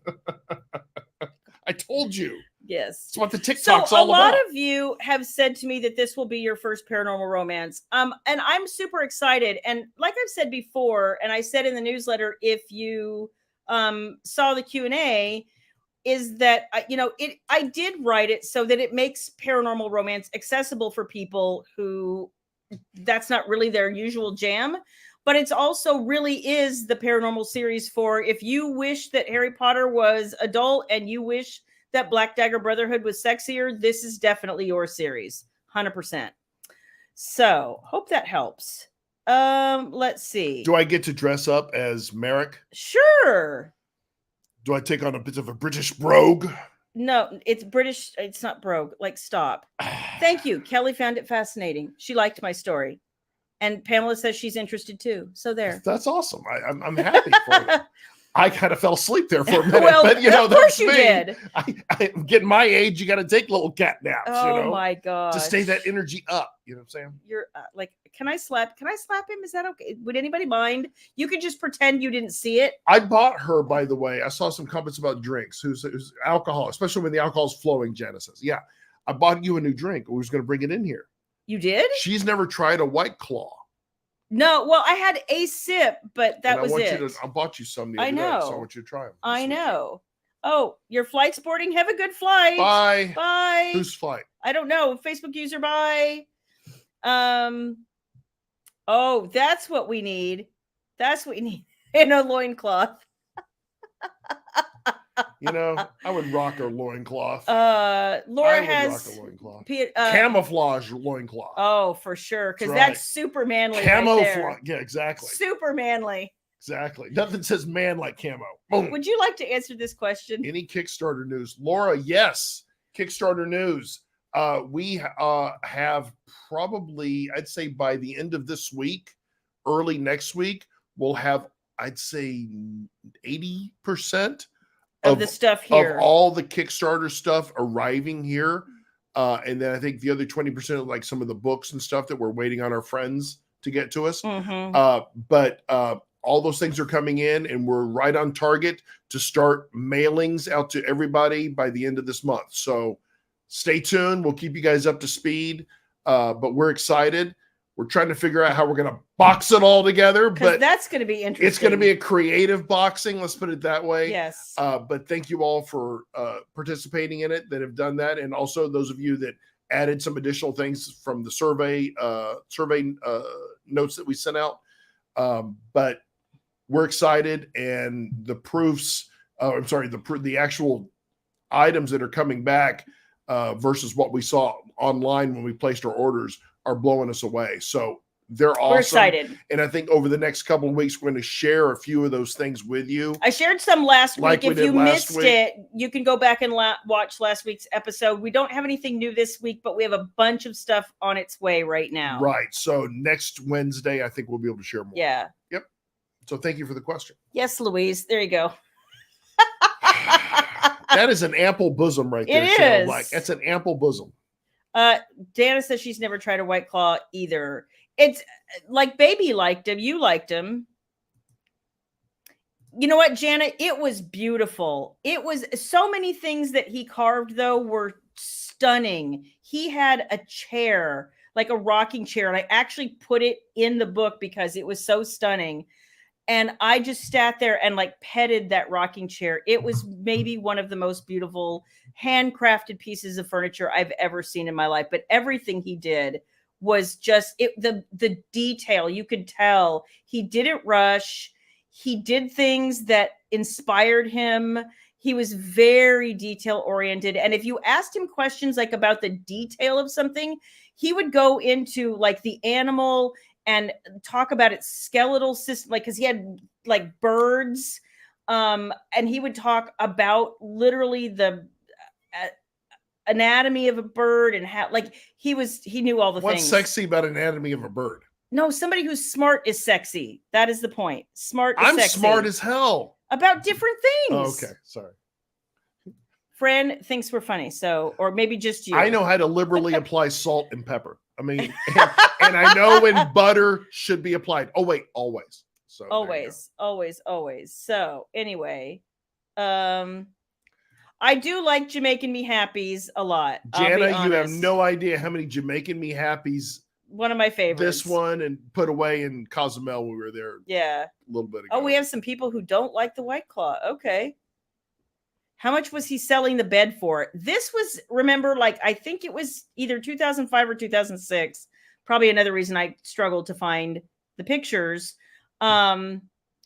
I told you. Yes. It's what the TikTok's so all about. A lot of you have said to me that this will be your first paranormal romance. And I'm super excited. And like I've said before, and I said in the newsletter, if you saw the Q&A, is that, I did write it so that it makes paranormal romance accessible for people who that's not really their usual jam. But it's also really is the paranormal series for if you wish that Harry Potter was adult and you wish that Black Dagger Brotherhood was sexier, this is definitely your series. 100%. So hope that helps. Let's see. Do I get to dress up as Merrick? Sure. Do I take on a bit of a British brogue? No, it's British. It's not brogue. Like, stop. Thank you. Kelly found it fascinating. She liked my story. And Pamela says she's interested too. So there. That's awesome. I'm happy for you. I kind of fell asleep there for a minute. Well, but, of course you did. I'm getting my age. You got to take little cat naps. Oh, my God. To stay that energy up. You know what I'm saying? You're like, can I slap him? Is that okay? Would anybody mind? You could just pretend you didn't see it. I bought her, by the way. I saw some comments about drinks. Who's alcohol, especially when the alcohol is flowing. Jana says, yeah, I bought you a new drink. We was going to bring it in here. You did? She's never tried a White Claw. No, well, I had a sip, but that was it. I bought you some the other day, know. So I want you to try them. I know. Oh, your flight's boarding. Have a good flight. Bye. Bye. Whose flight? I don't know. Facebook user. Bye. Oh, that's what we need. That's what we need in a loincloth. You know, I would rock a loincloth. Laura has rock a loincloth. Camouflage loincloth. Oh, for sure, because that's super manly. Camouflage. Right, yeah, exactly. Super manly. Exactly. Nothing says man like camo. Boom. Would you like to answer this question? Any Kickstarter news? Laura, yes. Kickstarter news. We have probably, I'd say by the end of this week, early next week, we'll have, I'd say 80% of the stuff here. Of all the Kickstarter stuff arriving here. And then I think the other 20% of like some of the books and stuff that we're waiting on our friends to get to us. Mm-hmm. But all those things are coming in and we're right on target to start mailings out to everybody by the end of this month. So stay tuned. We'll keep you guys up to speed. But we're excited. We're trying to figure out how we're going to box it all together. But that's going to be interesting. It's going to be a creative boxing. Let's put it that way. Yes. But thank you all for participating in it that have done that. And also those of you that added some additional things from the survey notes that we sent out. But we're excited. And the proofs, the actual items that are coming back versus what we saw online when we placed our orders are blowing us away. So they're awesome. We're excited. And I think over the next couple of weeks, we're going to share a few of those things with you. I shared some last week. If you missed it, you can go back and watch last week's episode. We don't have anything new this week, but we have a bunch of stuff on its way right now. Right. So next Wednesday, I think we'll be able to share more. Yeah. Yep. So thank you for the question. Yes, Louise. There you go. That is an ample bosom right there. It is. Like, that's an ample bosom. Dana says she's never tried a White Claw either. It's like baby liked him. You liked him. You know what, Janet? It was beautiful. It was so many things that he carved, though, were stunning. He had a chair, like a rocking chair, and I actually put it in the book because it was so stunning. And I just sat there and like petted that rocking chair. It was maybe one of the most beautiful handcrafted pieces of furniture I've ever seen in my life. But everything he did was just the detail. You could tell he didn't rush. He did things that inspired him. He was very detail oriented. And if you asked him questions like about the detail of something, he would go into like the animal and talk about its skeletal system, like because he had like birds. And he would talk about literally the anatomy of a bird and how like he knew all the What's things. sexy about anatomy of a bird? No, somebody who's smart is sexy. That is the point. Smart is I'm sexy. smart as hell. About different things. Oh, okay, sorry. Fran thinks we're funny, so or maybe just you. I know how to liberally apply salt and pepper. I mean, and I know when butter should be applied. Oh wait, always. So always. So anyway, I do like Jamaican Me Happies a lot. Jana, you have no idea how many Jamaican Me Happies. One of my favorites. This one and put away in Cozumel when we were there. Yeah. A little bit ago. Oh, we have some people who don't like the White Claw. Okay. How much was he selling the bed for? This was, remember, like, I think it was either 2005 or 2006. Probably another reason I struggled to find the pictures. Because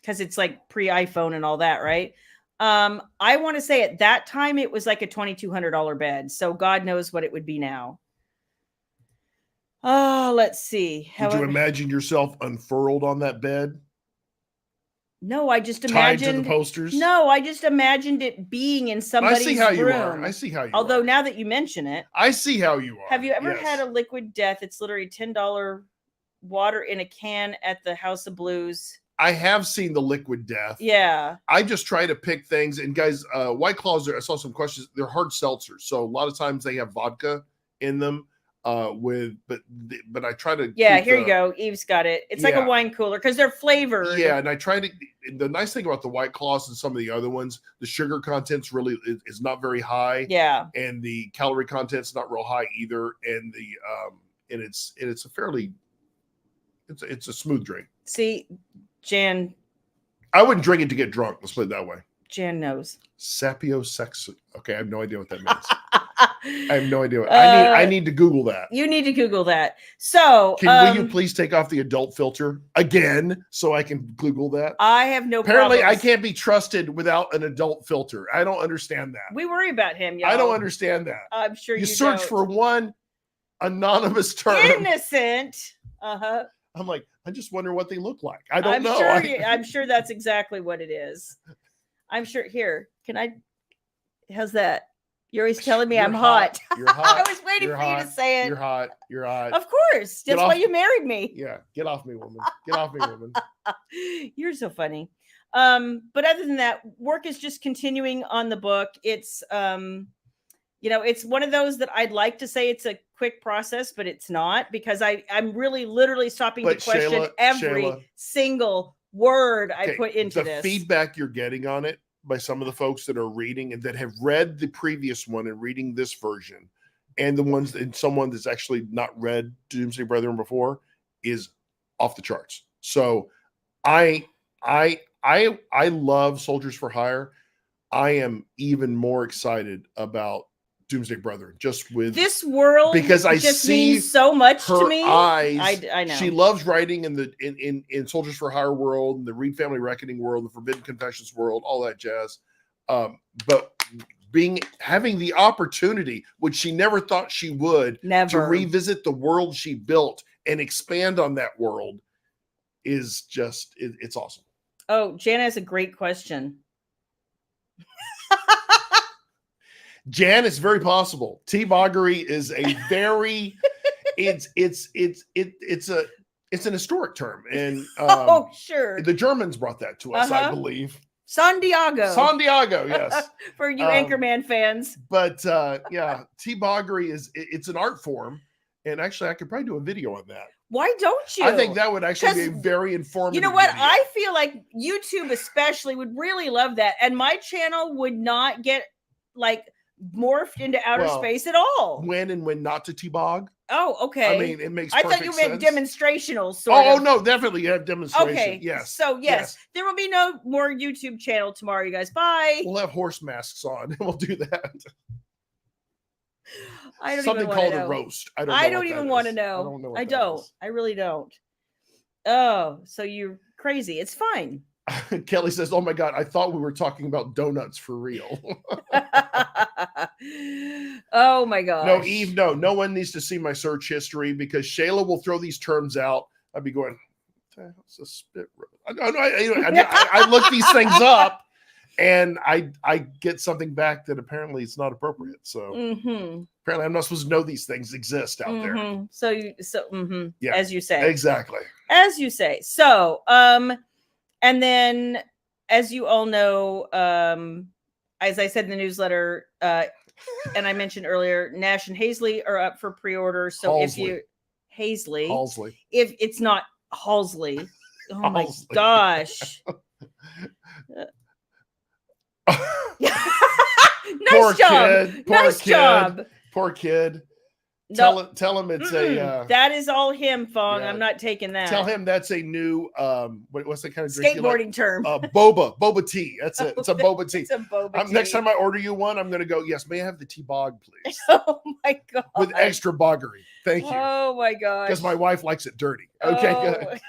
it's like pre-iPhone and all that, right? I want to say at that time it was like a $2,200 bed. So God knows what it would be now. Oh, let's see. Did you imagine yourself unfurled on that bed? No, I just imagined tied to the posters. No, I just imagined it being in somebody's room. I see how you are. I see how you Although are. now that you mention it, I see how you are. Have you ever had a liquid death? It's literally $10 water in a can at the House of Blues. I have seen the liquid death. Yeah. I just try to pick things. And guys, White Claws, I saw some questions. They're hard seltzers. So a lot of times they have vodka in them. But I try to you go. Eve's got it. It's like a wine cooler because they're flavored. Yeah, and I try to. The nice thing about the White Claws and some of the other ones, the sugar content's really is not very high. Yeah, and the calorie content's not real high either. And the and it's a fairly it's a smooth drink. See, Jan, I wouldn't drink it to get drunk. Let's put it that way. Jan knows. Sapiosex. Okay, I have no idea what that means. I have no idea. I need to Google that. You need to Google that. So, will you please take off the adult filter again so I can Google that? I have no. Apparently, problems. I can't be trusted without an adult filter. I don't understand that. We worry about him. Y'all. I don't understand that. I'm sure you search for one anonymous term. Innocent. I'm like, I just wonder what they look like. I don't know. I'm sure that's exactly what it is. I'm sure. Here, can I? How's that? You're always telling me I'm hot. You're hot. I was waiting for you to say it. You're hot. You're hot. Of course. That's why you married me. Yeah. Get off me, woman. Get off me, woman. You're so funny. But other than that, work is just continuing on the book. It's it's one of those that I'd like to say it's a quick process, but it's not because I'm really literally stopping to question every single word I put into this. The feedback you're getting on it by some of the folks that are reading and that have read the previous one and reading this version, and the ones and someone that's actually not read Doomsday Brethren before is off the charts. So I love Soldiers for Hire. I am even more excited about Doomsday Brethren just with this world because I just see means so much her to me. Eyes. I know she loves writing in Soldiers for Hire world, and the Reed Family Reckoning world, the Forbidden Confessions world, all that jazz. But having the opportunity, which she never thought she would, to revisit the world she built and expand on that world is just it's awesome. Oh, Jana has a great question. Jan, it's very possible. T-boggery is a very it's an historic term, and sure, the Germans brought that to us, I believe. Santiago, yes, for you Anchorman fans. But T-boggery it's an art form, and actually, I could probably do a video on that. Why don't you? I think that would actually be a very informative. You know what? Video. I feel like YouTube especially would really love that, and my channel would not get like morphed into outer space at all. When and when not to T-bog. Oh, okay. I mean, it makes. I thought you meant demonstrational. No, definitely you have demonstration. Okay, yes. So yes, there will be no more YouTube channel tomorrow, you guys. Bye. We'll have horse masks on, and we'll do that. I don't something even called know. A roast. I don't even want to know. I don't know. I don't. I really don't. Oh, so you're crazy. It's fine. Kelly says, "Oh my God, I thought we were talking about donuts for real." Oh my gosh. No, Eve, no one needs to see my search history because Shayla will throw these terms out. I'd be going, "What's a spit roast?" I look these things up, and I get something back that apparently it's not appropriate. So apparently I'm not supposed to know these things exist out there. So yeah, as you say. Exactly. As you say. So, and then as you all know, as I said in the newsletter, and I mentioned earlier, Nash and Hazley are up for pre-order. So Halsley. Halsley, if it's not Halsley, oh Halsley. my gosh. Nice job. Nice job. Poor kid. No. Tell him it's a that is all him, Fong. Yeah. I'm not taking that. Tell him that's a new what's the kind of drink skateboarding term? Boba tea. That's it. It's a boba tea. It's a boba tea. Next time I order you one, I'm gonna go, yes, may I have the tea bog, please? Oh my god. With extra boggery. Thank you. Oh my gosh. Because my wife likes it dirty. Okay, good.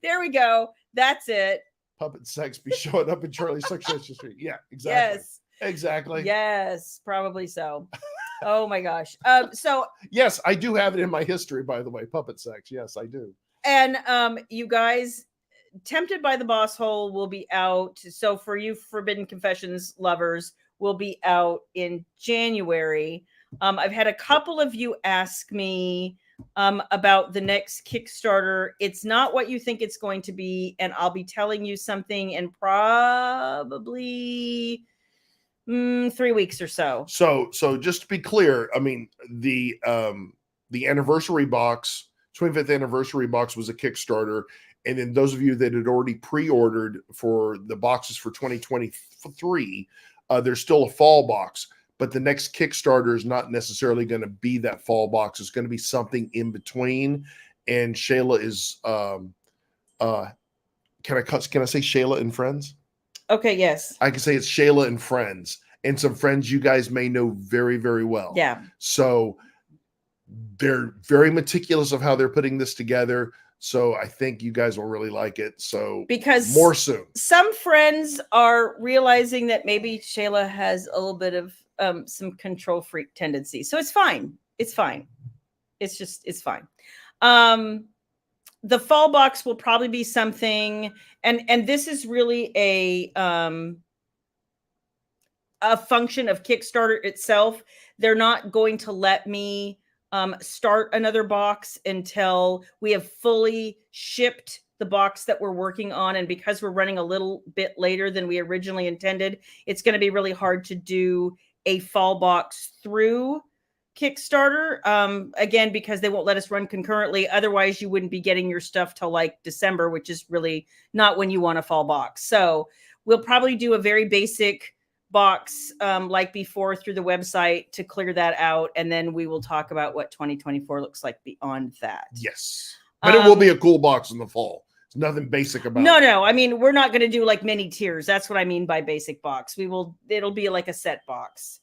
There we go. That's it. Puppet sex be showing up in Charlie's Sexual Street. Yeah, exactly. Yes. Exactly. Yes, probably so. Oh my gosh. So yes, I do have it in my history, by the way. Puppet sex. Yes, I do. And you guys, Tempted by the Boss Hole will be out. So for you Forbidden Confessions lovers, will be out in January. I've had a couple of you ask me about the next Kickstarter. It's not what you think it's going to be, and I'll be telling you something in probably 3 weeks or so. So just to be clear, I mean, the anniversary box, 25th anniversary box was a Kickstarter, and then those of you that had already pre-ordered for the boxes for 2023, there's still a fall box. But the next Kickstarter is not necessarily going to be that fall box. It's going to be something in between. And Shayla is, can I say Shayla and Friends? Okay, yes. I can say it's Shayla and Friends. And some friends you guys may know very, very well. Yeah. So they're very meticulous of how they're putting this together. So I think you guys will really like it. So because more soon. Some friends are realizing that maybe Shayla has a little bit of some control freak tendency. So it's fine. It's fine. It's fine. The fall box will probably be something, and this is really a function of Kickstarter itself. They're not going to let me start another box until we have fully shipped the box that we're working on. And because we're running a little bit later than we originally intended, it's going to be really hard to do a fall box through Kickstarter. Again, because they won't let us run concurrently. Otherwise, you wouldn't be getting your stuff till like December, which is really not when you want a fall box. So we'll probably do a very basic box like before through the website to clear that out. And then we will talk about what 2024 looks like beyond that. Yes. But it will be a cool box in the fall. There's nothing basic about it. No. I mean, we're not going to do like mini tiers. That's what I mean by basic box. It'll be like a set box.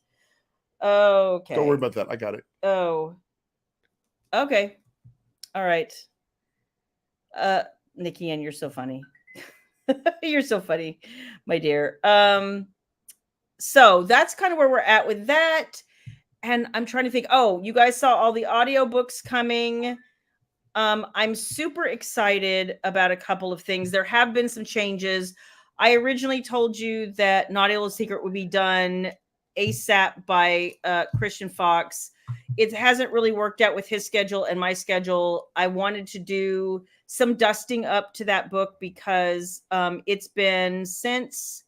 Okay. Don't worry about that. I got it. Oh. Okay. All right. Nikki Ann, you're so funny. You're so funny, my dear. So that's kind of where we're at with that. And I'm trying to think, you guys saw all the audiobooks coming. I'm super excited about a couple of things. There have been some changes. I originally told you that Naughty Little Secret would be done ASAP by Christian Fox. It hasn't really worked out with his schedule and my schedule. I wanted to do some dusting up to that book because it's been since,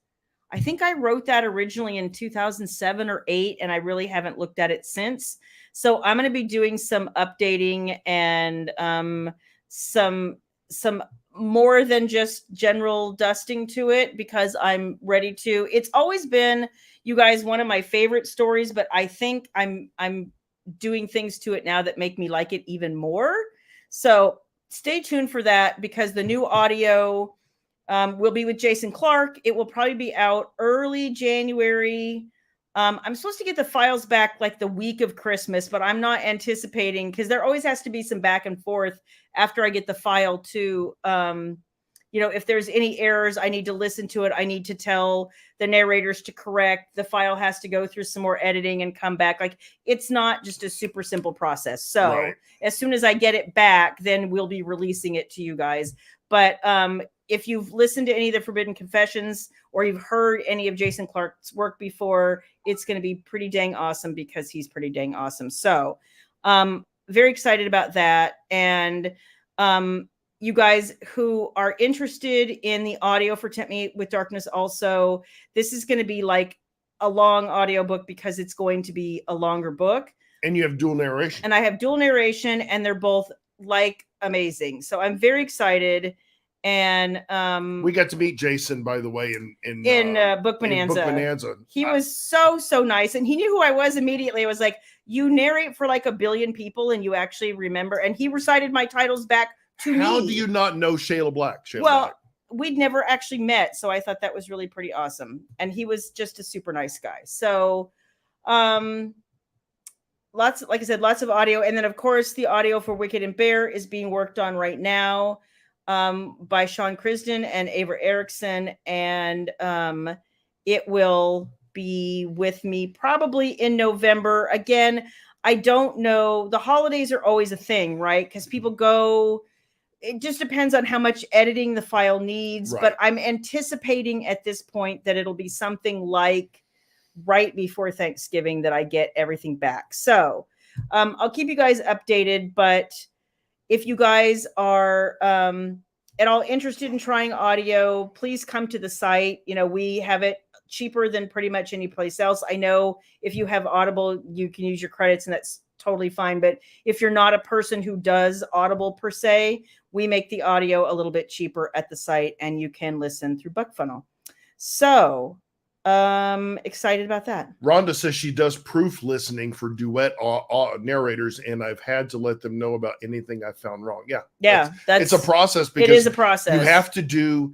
I think I wrote that originally in 2007 or 8, and I really haven't looked at it since. So I'm going to be doing some updating and some more than just general dusting to it because I'm ready to. It's always been, you guys, one of my favorite stories, but I think I'm doing things to it now that make me like it even more. So stay tuned for that because the new audio will be with Jason Clark. It will probably be out early January. I'm supposed to get the files back like the week of Christmas, but I'm not anticipating because there always has to be some back and forth after I get the file to, if there's any errors, I need to listen to it. I need to tell the narrators to correct. The file has to go through some more editing and come back. Like, it's not just a super simple process. So as soon as I get it back, then we'll be releasing it to you guys. But if you've listened to any of the Forbidden Confessions or you've heard any of Jason Clark's work before, it's going to be pretty dang awesome because he's pretty dang awesome. So very excited about that. And you guys who are interested in the audio for Tempt Me with Darkness also, this is going to be like a long audio book because it's going to be a longer book. And you have dual narration. And I have dual narration, and they're both like amazing. So I'm very excited. And we got to meet Jason, by the way, in Book Bonanza. Book Bonanza. He was so nice, and he knew who I was immediately. I was like, "You narrate for like 1 billion people, and you actually remember." And he recited my titles back to me. How do you not know Shayla Black? Well, we'd never actually met, so I thought that was really pretty awesome. And he was just a super nice guy. So, like I said, lots of audio, and then of course the audio for Wicked and Bear is being worked on right now. By Sean Krisden and Ava Erickson, and it will be with me probably in November. Again, I don't know. The holidays are always a thing, right? Because people go, it just depends on how much editing the file needs. Right. But I'm anticipating at this point that it'll be something like right before Thanksgiving that I get everything back. So I'll keep you guys updated, but if you guys are at all interested in trying audio, please come to the site. We have it cheaper than pretty much any place else. I know if you have Audible, you can use your credits, and that's totally fine. But if you're not a person who does Audible per se, we make the audio a little bit cheaper at the site, and you can listen through BuckFunnel. So excited about that. Rhonda says she does proof listening for duet narrators, and I've had to let them know about anything I found wrong. Yeah, it's a process. Because it is a process. You have to do.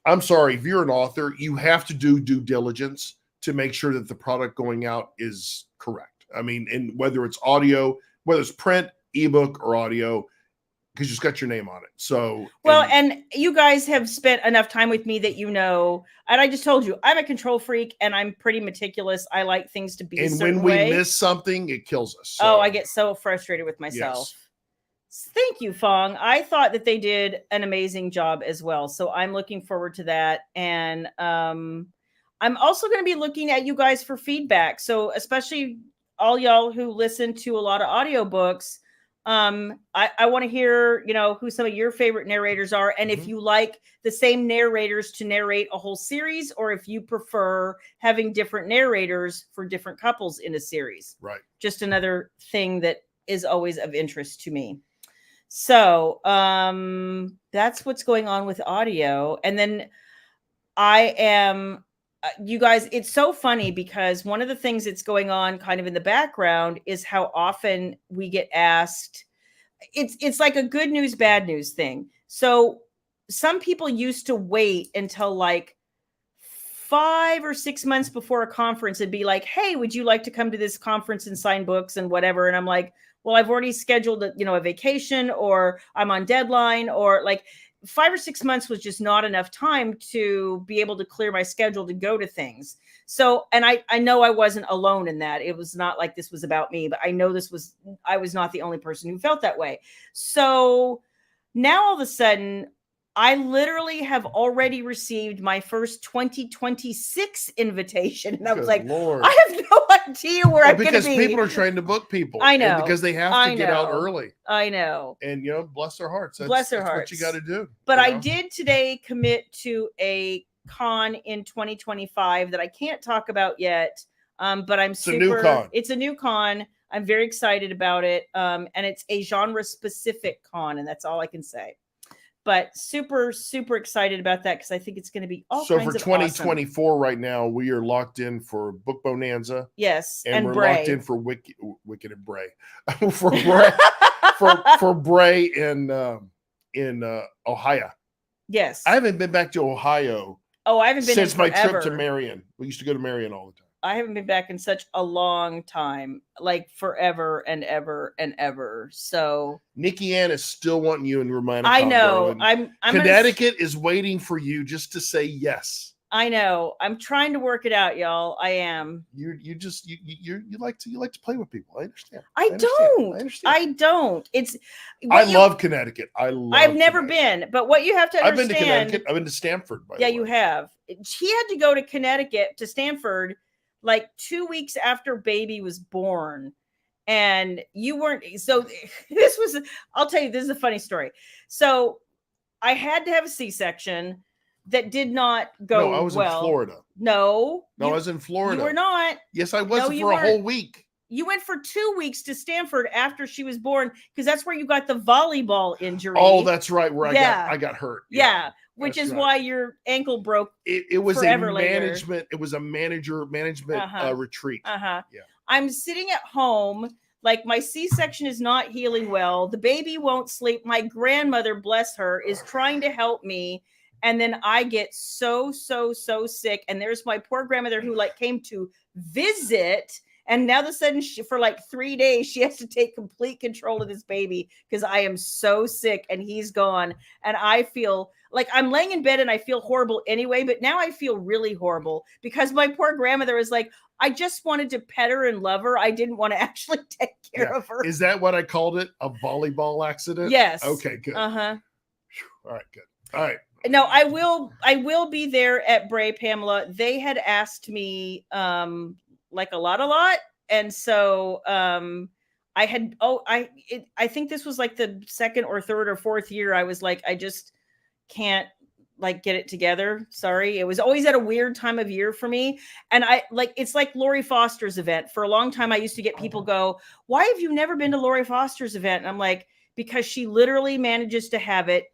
I'm sorry, if you're an author, you have to do due diligence to make sure that the product going out is correct. I mean, and whether it's audio, whether it's print, ebook, or audio, because it's got your name on it. So, well, and you guys have spent enough time with me that and I just told you, I'm a control freak and I'm pretty meticulous. I like things to be a certain way. And when we miss something, it kills us. So. Oh, I get so frustrated with myself. Yes. Thank you, Fong. I thought that they did an amazing job as well. So I'm looking forward to that. And I'm also going to be looking at you guys for feedback. So especially all y'all who listen to a lot of audiobooks, I want to hear, who some of your favorite narrators are. And if you like the same narrators to narrate a whole series, or if you prefer having different narrators for different couples in a series. Right. Just another thing that is always of interest to me. So, that's what's going on with audio. And then you guys, it's so funny because one of the things that's going on kind of in the background is how often we get asked. It's like a good news, bad news thing. So some people used to wait until like 5 or 6 months before a conference and be like, "Hey, would you like to come to this conference and sign books and whatever?" And I'm like, "Well, I've already scheduled a vacation, or I'm on deadline," or like 5 or 6 months was just not enough time to be able to clear my schedule to go to things. So, and I know I wasn't alone in that. It was not like this was about me, but I know I was not the only person who felt that way. So now all of a sudden, I literally have already received my first 2026 invitation. And I was like, Lord. I have no idea where I'm going to be. Because people are trying to book people. I know. And because they have to get out early. I know. And, bless their hearts. Bless their That's hearts. what you got to do. But I did today commit to a con in 2025 that I can't talk about yet. But it's a new con. It's a new con. I'm very excited about it. And it's a genre specific con. And that's all I can say. But super, super excited about that because I think it's going to be all kinds of awesome. So for 2024 right now, we are locked in for Book Bonanza. Yes, and we're locked in for Wicked and Bray. for Bray in Ohio. Yes. I haven't been back to Ohio. Oh, I haven't been since my trip to Marion. We used to go to Marion all the time. I haven't been back in such a long time, like forever and ever and ever. So Nikki Ann is still wanting you in Romina. I know. I'm Connecticut is waiting for you just to say yes. I know. I'm trying to work it out, y'all. I am. You like to play with people. I understand. I don't. I love Connecticut. I've never been, but what you have to understand. I've been to Connecticut. I've been to Stamford. Yeah, you have. He had to go to Connecticut to Stamford like 2 weeks after baby was born, and you weren't. So this was. I'll tell you. This is a funny story. So I had to have a C-section. That did not go. No, I was in Florida. No, I was in Florida. You were not. Yes, I was for a whole week. You went for 2 weeks to Stamford after she was born because that's where you got the volleyball injury. Oh, that's right. Where I got hurt. Yeah, which is why your ankle broke. It was a management. Later. It was a management retreat. Yeah. I'm sitting at home. Like my C-section is not healing well. The baby won't sleep. My grandmother, bless her, is trying to help me. And then I get so sick. And there's my poor grandmother who like came to visit. And now all of a sudden for like 3 days, she has to take complete control of this baby because I am so sick and he's gone. And I feel like I'm laying in bed and I feel horrible anyway. But now I feel really horrible because my poor grandmother is like, I just wanted to pet her and love her. I didn't want to actually take care of her. Is that what I called it? A volleyball accident? Yes. Okay, good. Uh-huh. All right, good. All right. No, I will be there at Bray, Pamela. They had asked me like a lot. And so I think this was like the second or third or fourth year. I was like, I just can't like get it together. Sorry. It was always at a weird time of year for me. And it's like Lori Foster's event. For a long time, I used to get people go, why have you never been to Lori Foster's event? And I'm like, because she literally manages to have it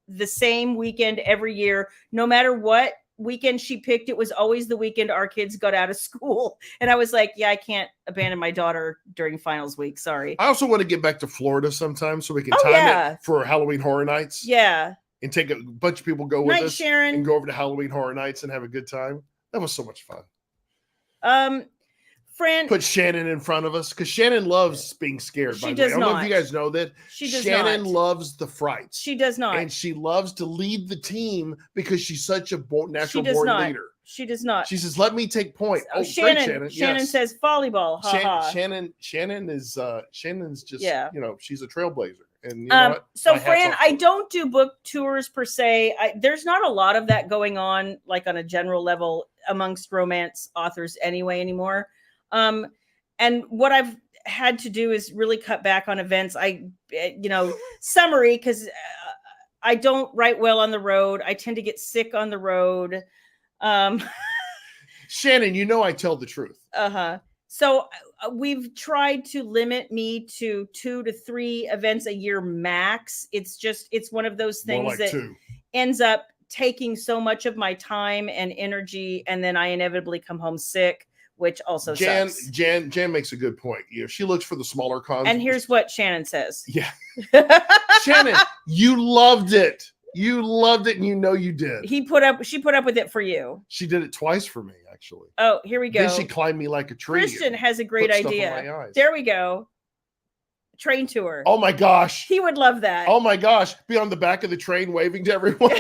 the same weekend every year, no matter what weekend she picked. It was always the weekend our kids got out of school. And I was like, yeah, I can't abandon my daughter during finals week. Sorry. I also want to get back to Florida sometime so we can time it for Halloween Horror Nights. Yeah. And take a bunch of people go with us Sharon. And go over to Halloween Horror Nights and have a good time. That was so much fun. Fran, put Shannon in front of us because Shannon loves being scared. She does not. I don't know if you guys know that. She does Shannon not. loves the frights. She does not. And she loves to lead the team because she's such a natural born leader. She does not. She says, "Let me take point." Oh, Shannon. Shannon says volleyball. Shannon's just she's a trailblazer. And you know what? So Fran, I don't do book tours per se. There's not a lot of that going on, like on a general level amongst romance authors anymore. And what I've had to do is really cut back on events. Summary, because I don't write well on the road. I tend to get sick on the road. Shannon, I tell the truth. So we've tried to limit me to 2 to 3 events a year max. It's one of those things ends up taking so much of my time and energy, and then I inevitably come home sick, which also sucks. Jan makes a good point. She looks for the smaller cons. And here's what Shannon says. Yeah. Shannon, you loved it. You loved it, and you did. She put up with it for you. She did it twice for me, actually. Oh, here we go. Then she climbed me like a tree. Kristen has a great idea. There we go. Train tour. Oh my gosh. He would love that. Oh my gosh. Be on the back of the train waving to everyone.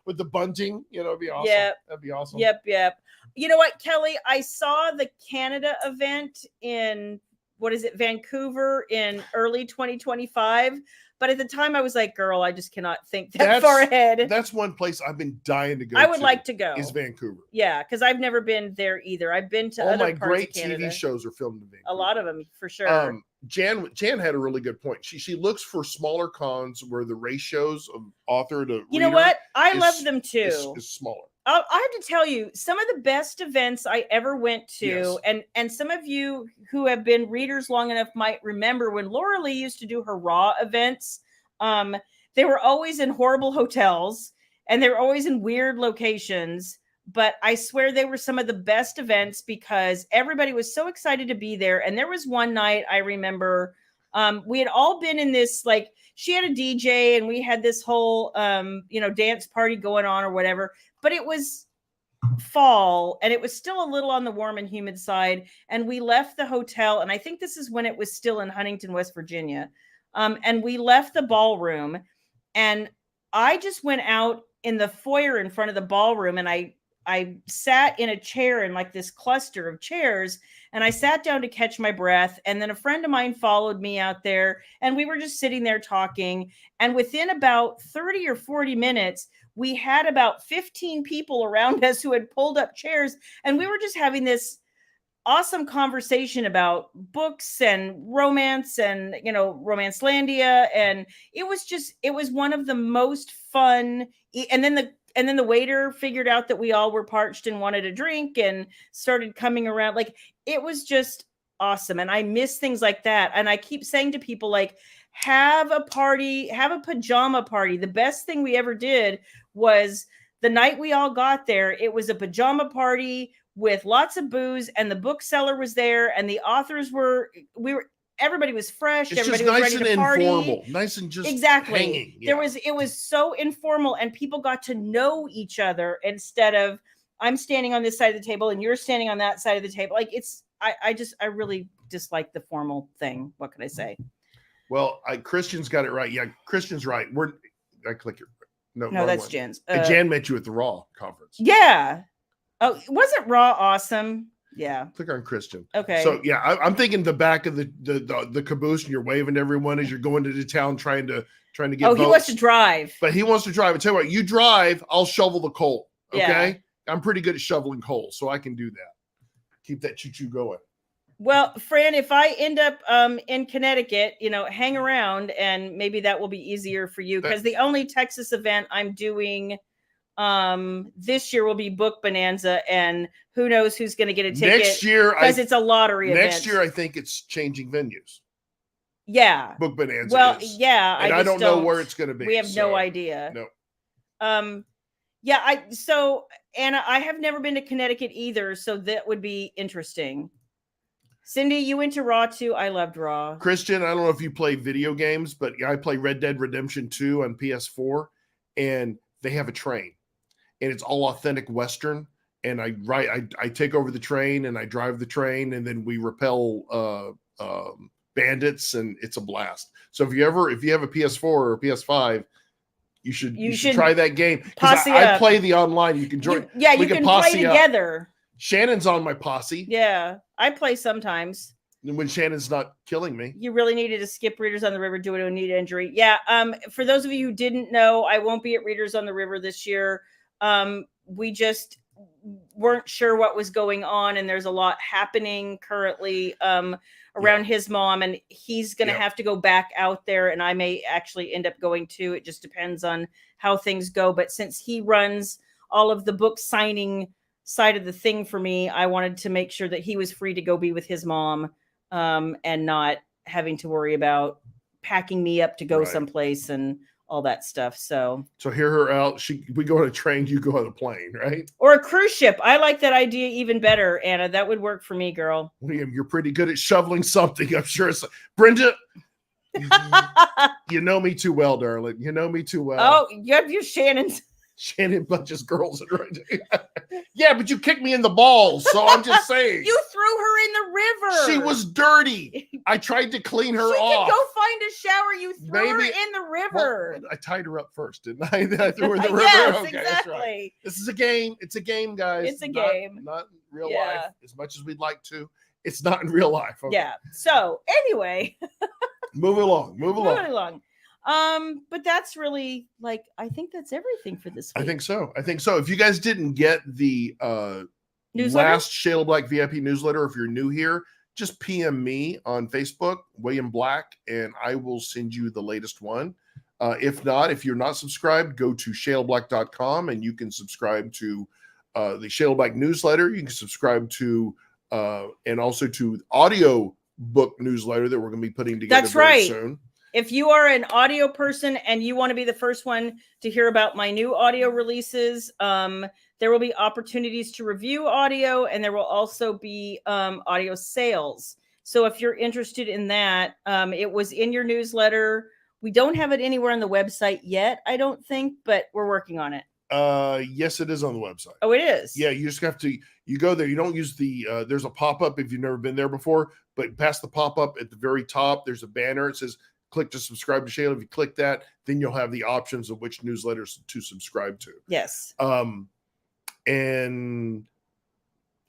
With the bunting, it'd be awesome. Yep. That'd be awesome. Yep. You know what, Kelly? I saw the Canada event in, Vancouver in early 2025. But at the time I was like, girl, I just cannot think that far ahead. That's one place I've been dying to go. I would like to go. Is Vancouver. Yeah, because I've never been there either. I've been to other parts of Canada. TV shows are filmed in Vancouver. A lot of them, for sure. Jan had a really good point. She looks for smaller cons where the ratios of author to you know what? I love them too. Is smaller. I have to tell you, some of the best events I ever went to, and some of you who have been readers long enough might remember when Laura Lee used to do her Raw events. They were always in horrible hotels and they were always in weird locations. But I swear they were some of the best events because everybody was so excited to be there. And there was one night I remember we had all been in this, like, she had a DJ and we had this whole, dance party going on or whatever. But it was fall, and it was still a little on the warm and humid side. And we left the hotel, and I think this is when it was still in Huntington, West Virginia. And we left the ballroom, and I just went out in the foyer in front of the ballroom, and I sat in a chair in like this cluster of chairs, and I sat down to catch my breath. And then a friend of mine followed me out there, and we were just sitting there talking. And within about 30 or 40 minutes, we had about 15 people around us who had pulled up chairs, and we were just having this awesome conversation about books and romance and, Romancelandia. And it was one of the most fun. And then the waiter figured out that we all were parched and wanted a drink and started coming around. Like, it was just awesome. And I miss things like that. And I keep saying to people, like, have a party, have a pajama party. The best thing we ever did was the night we all got there. It was a pajama party with lots of booze, and the bookseller was there, and the authors everybody was fresh. It's everybody just was nice ready and to party. informal, nice and just exactly. hanging. Yeah. It was so informal, and people got to know each other instead of I'm standing on this side of the table and you're standing on that side of the table. Like, I really dislike the formal thing. What can I say? Well, Christian's got it right. Yeah, Christian's right. I click it. No, that's Jen's. Jan met you at the Raw conference. Yeah. Oh, wasn't Raw awesome? Yeah. Click on Christian. Okay. So yeah, I'm thinking the back of the caboose, and you're waving to everyone as you're going to the town trying to get. Oh, he wants to drive. But he wants to drive. I tell you what, you drive, I'll shovel the coal. Okay. Yeah. I'm pretty good at shoveling coal, so I can do that. Keep that choo-choo going. Well, Fran, if I end up in Connecticut, hang around, and maybe that will be easier for you, because the only Texas event I'm doing this year will be Book Bonanza, and who knows who's going to get a ticket next year, because it's a lottery event. Next year, I think it's changing venues. Yeah. Book Bonanza. Well, is. yeah. And I don't know where it's going to be. We have no idea. No. Yeah. Anna, I have never been to Connecticut either, so that would be interesting. Cindy, you went to Raw too. I loved Raw. Christian, I don't know if you play video games, but I play Red Dead Redemption 2 on PS4, and they have a train, and it's all authentic Western. And I take over the train, and I drive the train, and then we repel bandits, and it's a blast. So if you have a PS4 or a PS5, you should try that game. I play the online. You can join. You can play together. Shannon's on my posse. Yeah, I play sometimes. When Shannon's not killing me. You really needed to skip Readers on the River due to a knee injury. Yeah. For those of you who didn't know, I won't be at Readers on the River this year. We just weren't sure what was going on, and there's a lot happening currently around his mom, and he's going to have to go back out there, and I may actually end up going too. It just depends on how things go. But since he runs all of the book signing side of the thing for me, I wanted to make sure that he was free to go be with his mom, and not having to worry about packing me up to go someplace and all that stuff. So hear her out. We go on a train, you go on a plane, right? Or a cruise ship. I like that idea even better, Anna. That would work for me, girl. William, you're pretty good at shoveling something. I'm sure. Brenda, you know me too well, darling. You know me too well. Oh, you have your Shannon bunches girls in right. Yeah, but you kicked me in the balls, so I'm just saying. You threw her in the river. She was dirty. I tried to clean her off. She could go find a shower. You threw her in the river. Well, I tied her up first, didn't I? Then I threw her in the river. Yes, okay, exactly. That's right. This is a game. It's a game, guys. It's a game. Not in real life. As much as we'd like to, it's not in real life. Okay. Yeah. So anyway. Moving along. But that's really I think that's everything for this week. I think so. If you guys didn't get the last Shayla Black VIP newsletter, if you're new here, just PM me on Facebook, William Black, and I will send you the latest one. If not, if you're not subscribed, go to shaylablack.com and you can subscribe to the Shayla Black newsletter. You can subscribe to and also to audio book newsletter that we're going to be putting together very soon. If you are an audio person and you want to be the first one to hear about my new audio releases, there will be opportunities to review audio, and there will also be audio sales. So if you're interested in that, it was in your newsletter. We don't have it anywhere on the website yet, I don't think, but we're working on it. Yes, it is on the website. Oh, it is. Yeah, you just have to. You go there. You don't use the. There's a pop up if you've never been there before. But past the pop up at the very top, there's a banner. It says click to subscribe to Shayla. If you click that, then you'll have the options of which newsletters to subscribe to. Yes.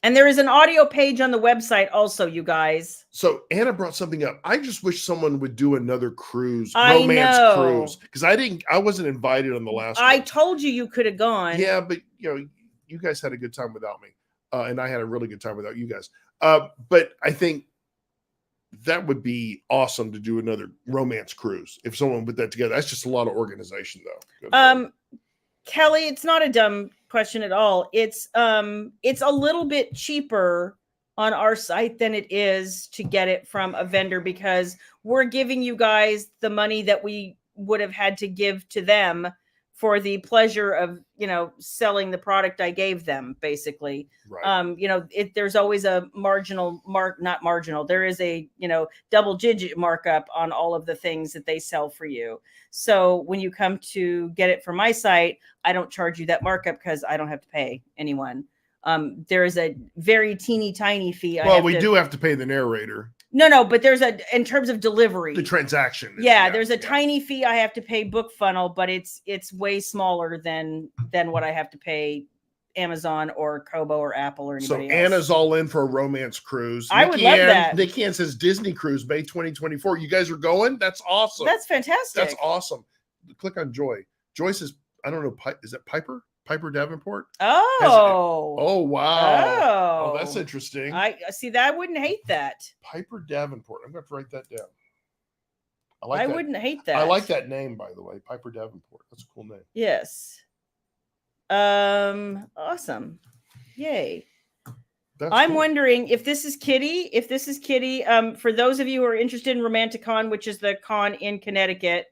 And there is an audio page on the website also, you guys. So Anna brought something up. I just wish someone would do another cruise, I romance know. cruise, because I wasn't invited on the last I one. told you could have gone. Yeah, but you guys had a good time without me, and I had a really good time without you guys. But I think that would be awesome to do another romance cruise if someone put that together. That's just a lot of organization, though. Kelly, it's not a dumb question at all. It's a little bit cheaper on our site than it is to get it from a vendor, because we're giving you guys the money that we would have had to give to them for the pleasure of, selling the product I gave them, basically. Right. There's always a not marginal. There is a, double digit markup on all of the things that they sell for you. So when you come to get it from my site, I don't charge you that markup because I don't have to pay anyone. There is a very teeny tiny fee. We do have to pay the narrator. No, but there's in terms of delivery, the transaction. There's a tiny fee I have to pay BookFunnel, but it's way smaller than what I have to pay Amazon or Kobo or Apple or anybody else. Anna's all in for a romance cruise. I would love that. Nikki Ann says Disney cruise, May 2024. You guys are going? That's awesome. That's fantastic. That's awesome. Click on Joy. Joy says, I don't know, is that Piper? Piper Davenport? Oh wow. Oh, that's interesting. I see that. I wouldn't hate that. Piper Davenport. I'm going to write that down. I wouldn't hate that. I like that name, by the way. Piper Davenport. That's a cool name. Yes. Awesome. Yay. I'm cool. Wondering if this is Kitty. For those of you who are interested in Romanticon, which is the con in Connecticut,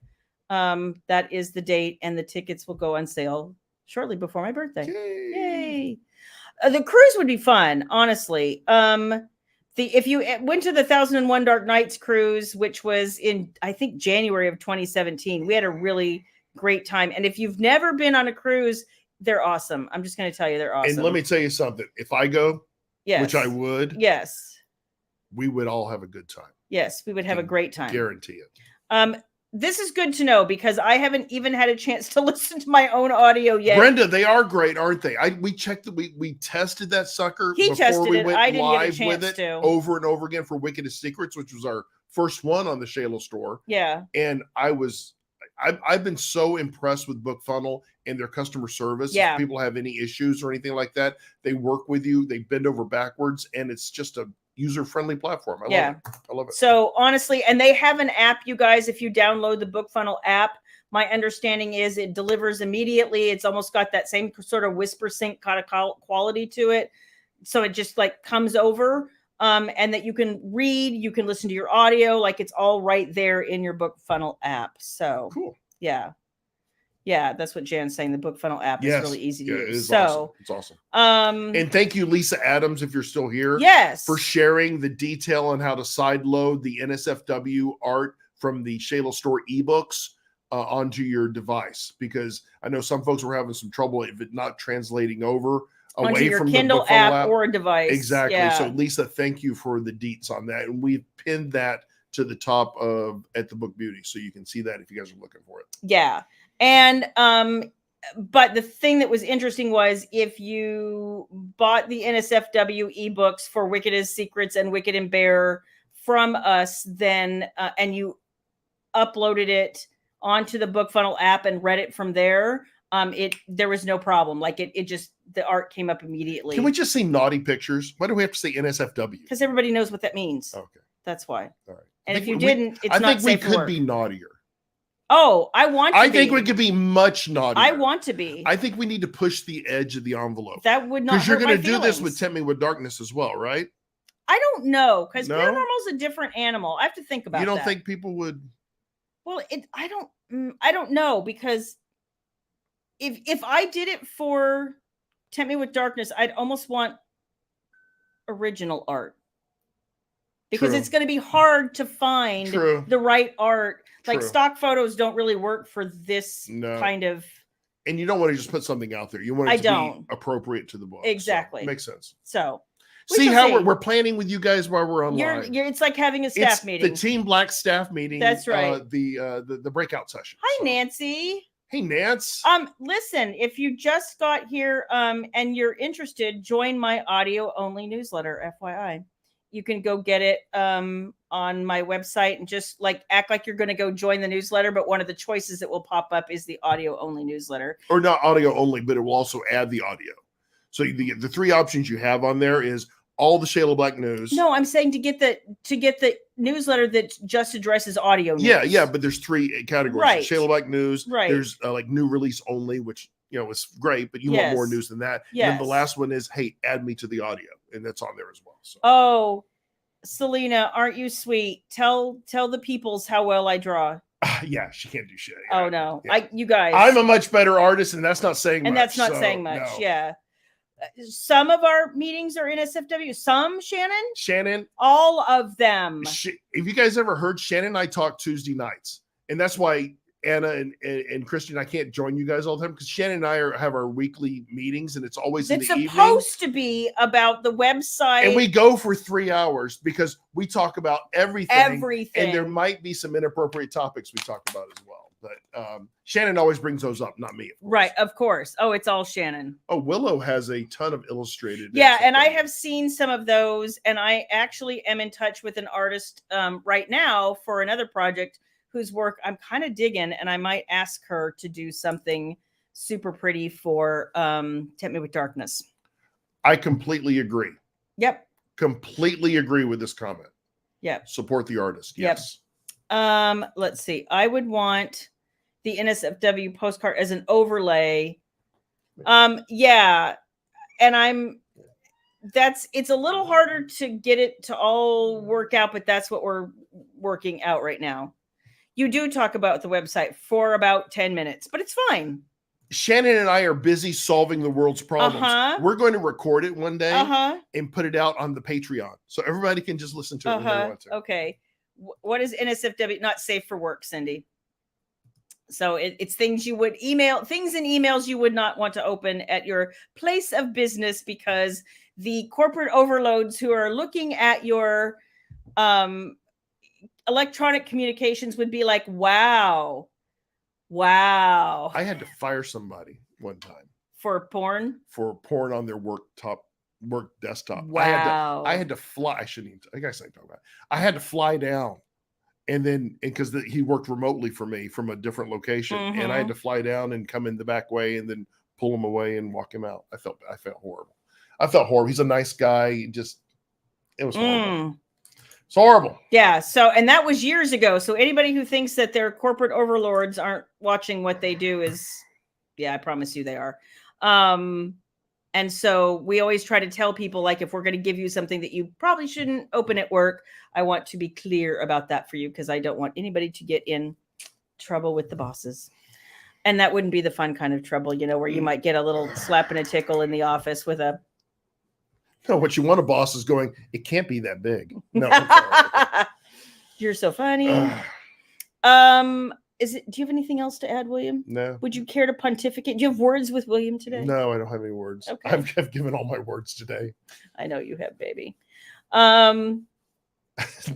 that is the date, and the tickets will go on sale shortly before my birthday. Yay. The cruise would be fun, honestly. If you went to the 1001 Dark Nights cruise, which was in, I think, January of 2017, we had a really great time. And if you've never been on a cruise, they're awesome. I'm just going to tell you, they're awesome. And let me tell you something. If I go, which I would, we would all have a good time. Yes, we would have a great time. Guarantee it. This is good to know because I haven't even had a chance to listen to my own audio yet. Brenda, they are great, aren't they? We checked we tested that sucker before we went live with it over and over again for Wickedest Secrets, which was our first one on the Shayla store. Yeah. And I've been so impressed with BookFunnel and their customer service. Yeah. If people have any issues or anything like that, they work with you, they bend over backwards, and it's just a user-friendly platform. I love it. So honestly, and they have an app, you guys, if you download the BookFunnel app, my understanding is it delivers immediately. It's almost got that same sort of whisper sync kind of quality to it. So it just like comes over, and that you can read, you can listen to your audio, like it's all right there in your BookFunnel app. So cool. Yeah, that's what Jan's saying. The BookFunnel app is really easy to use. It is awesome. It's awesome. And thank you, Lisa Adams, if you're still here. Yes. For sharing the detail on how to sideload the NSFW art from the Shayla Store ebooks onto your device, because I know some folks were having some trouble if it not translating over away onto your from Kindle the app or a device. Exactly. Yeah. So Lisa, thank you for the deets on that, and we've pinned that to the top at the Book Beauty, so you can see that if you guys are looking for it. Yeah. And but the thing that was interesting was if you bought the NSFW ebooks for Wickedest Secrets and Wicked and Bear from us, then and you uploaded it onto the BookFunnel app and read it from there, there was no problem. Like it just, the art came up immediately. Can we just say naughty pictures? Why do we have to say NSFW? Because everybody knows what that means. Okay. That's why. All right. And if you didn't, it's not safe. I think we could be naughtier. Oh, I think we could be much naughtier. I want to be. I think we need to push the edge of the envelope. That would not. Because you're going to do this with Tempt Me with Darkness as well, right? I don't know, because paranormal's a different animal. I have to think about that. You don't think people would? Well, I don't know, because if I did it for Tempt Me with Darkness, I'd almost want original art. Because it's going to be hard to find the right art. Like stock photos don't really work for this kind of And you don't want to just put something out there. You want it to be appropriate to the book. Exactly. So, makes sense. So see how we're planning with you guys while we're online. It's like having a staff meeting. The Team Black staff meeting. That's right. The breakout session. Hi, Nancy. Hey, Nance. Listen, if you just got here and you're interested, join my audio only newsletter, FYI. You can go get it on my website and just like act like you're going to go join the newsletter. But one of the choices that will pop up is the audio only newsletter. Or not audio only, but it will also add the audio. So the three options you have on there is all the Shayla Black news. No, I'm saying to get the newsletter that just addresses audio news. Yeah, but there's three categories. Right. Shayla Black news. Right. There's like new release only, which is great, but you want more news than that. Yes. And then the last one is, hey, add me to the audio, and that's on there as well. So. Oh, Selena, aren't you sweet? Tell the peoples how well I draw. Yeah, she can't do shit. Oh no, yeah. You guys. I'm a much better artist, and that's not saying much. And that's not saying much. No. Yeah. Some of our meetings are in SFW. Some, Shannon. All of them. If you guys ever heard, Shannon and I talk Tuesday nights, and that's why Anna and Christian, I can't join you guys all the time because Shannon and I have our weekly meetings, and it's always in the evening. It's supposed to be about the website. And we go for 3 hours because we talk about everything. And there might be some inappropriate topics we talk about as well. But Shannon always brings those up, not me. Right, of course. Oh, it's all Shannon. Oh, Willow has a ton of illustrated. Yeah, and I have seen some of those, and I actually am in touch with an artist right now for another project whose work I'm kind of digging, and I might ask her to do something super pretty for Tempt Me with Darkness. I completely agree. Yep. Completely agree with this comment. Yep. Support the artist. Yes. Yep. Let's see. I would want the NSFW postcard as an overlay. Yeah. And it's a little harder to get it to all work out, but that's what we're working out right now. You do talk about the website for about 10 minutes, but it's fine. Shannon and I are busy solving the world's problems. We're going to record it one day and put it out on the Patreon so everybody can just listen to it when they want to. Okay. What is NSFW? Not safe for work, Cindy. So it's things you would things in emails you would not want to open at your place of business because the corporate overloads who are looking at your electronic communications would be like, wow. I had to fire somebody one time for porn on their work desktop. Wow. I had to fly. I shouldn't. I guess I talk about it. I had to fly down, and then because he worked remotely for me from a different location, and I had to fly down and come in the back way and then pull him away and walk him out. I felt horrible. He's a nice guy. It was horrible. It's horrible. Yeah. So, and that was years ago. So anybody who thinks that their corporate overlords aren't watching what they do I promise you they are. And so we always try to tell people, like, if we're going to give you something that you probably shouldn't open at work, I want to be clear about that for you because I don't want anybody to get in trouble with the bosses. And that wouldn't be the fun kind of trouble, where you might get a little slap and a tickle in the office with a. No, what you want a boss is going, it can't be that big. No. You're so funny. Do you have anything else to add, William? No. Would you care to pontificate? Do you have words with William today? No, I don't have any words. Okay. I've given all my words today. I know you have, baby.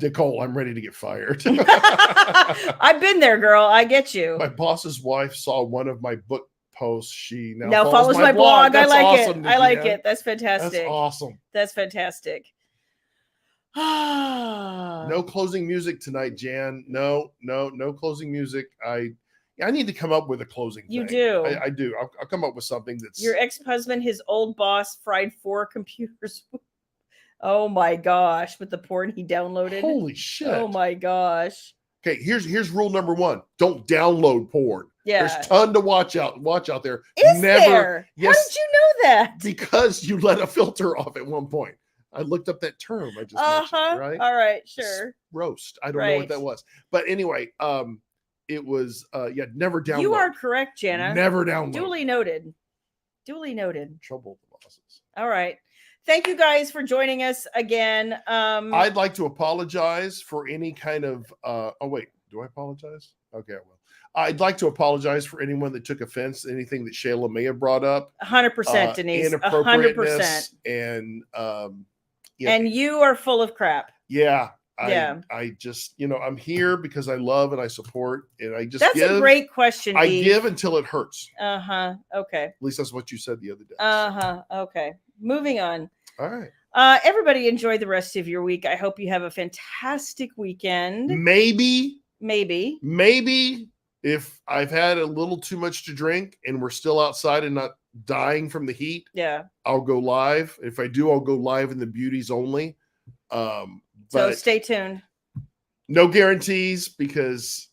Nicole, I'm ready to get fired. I've been there, girl. I get you. My boss's wife saw one of my book posts. She now follows my blog. That's I like awesome, it. I like it. That's fantastic. That's awesome. That's fantastic. No closing music tonight, Jan. No closing music. I need to come up with a closing thing. You do. I do. I'll come up with something that's your ex-husband, his old boss, fried 4 computers. Oh my gosh, with the porn he downloaded. Holy shit. Oh my gosh. Okay, here's rule number 1. Don't download porn. Yeah. There's a ton to watch out there. Is there? Yes, how did you know that? Because you let a filter off at one point. I looked up that term I just mentioned, right? All right, sure. Roast. I don't know what that was. But anyway, it was never download. You are correct, Jana. Never download. Duly noted. Trouble with the bosses. All right. Thank you guys for joining us again. I'd like to apologize for any kind of oh wait, do I apologize? Okay, I will. I'd like to apologize for anyone that took offense to anything that Shayla may have brought up. 100%, Denise. 100%. Inappropriateness and yeah, And you are full of crap. yeah. Yeah. I just, I'm here because I love and I support, and I just That's a great question. I Eve. give until it hurts. Okay. At least that's what you said the other day. Okay. Moving on. All right. Everybody enjoy the rest of your week. I hope you have a fantastic weekend. Maybe if I've had a little too much to drink and we're still outside and not dying from the heat, I'll go live. If I do, I'll go live in the beauties only. So stay tuned. No guarantees, because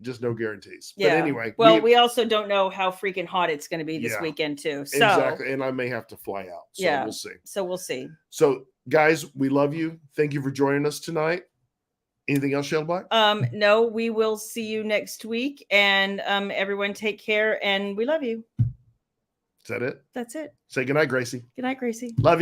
just no guarantees. Yeah. But anyway. Well, we also don't know how freaking hot it's going to be this weekend too. So exactly. And I may have to fly out. So we'll see. So we'll see. So guys, we love you. Thank you for joining us tonight. Anything else, Shayla Black? No, we will see you next week. And everyone take care, and we love you. Is that it? That's it. Say goodnight, Gracie. Good night, Gracie. Love you.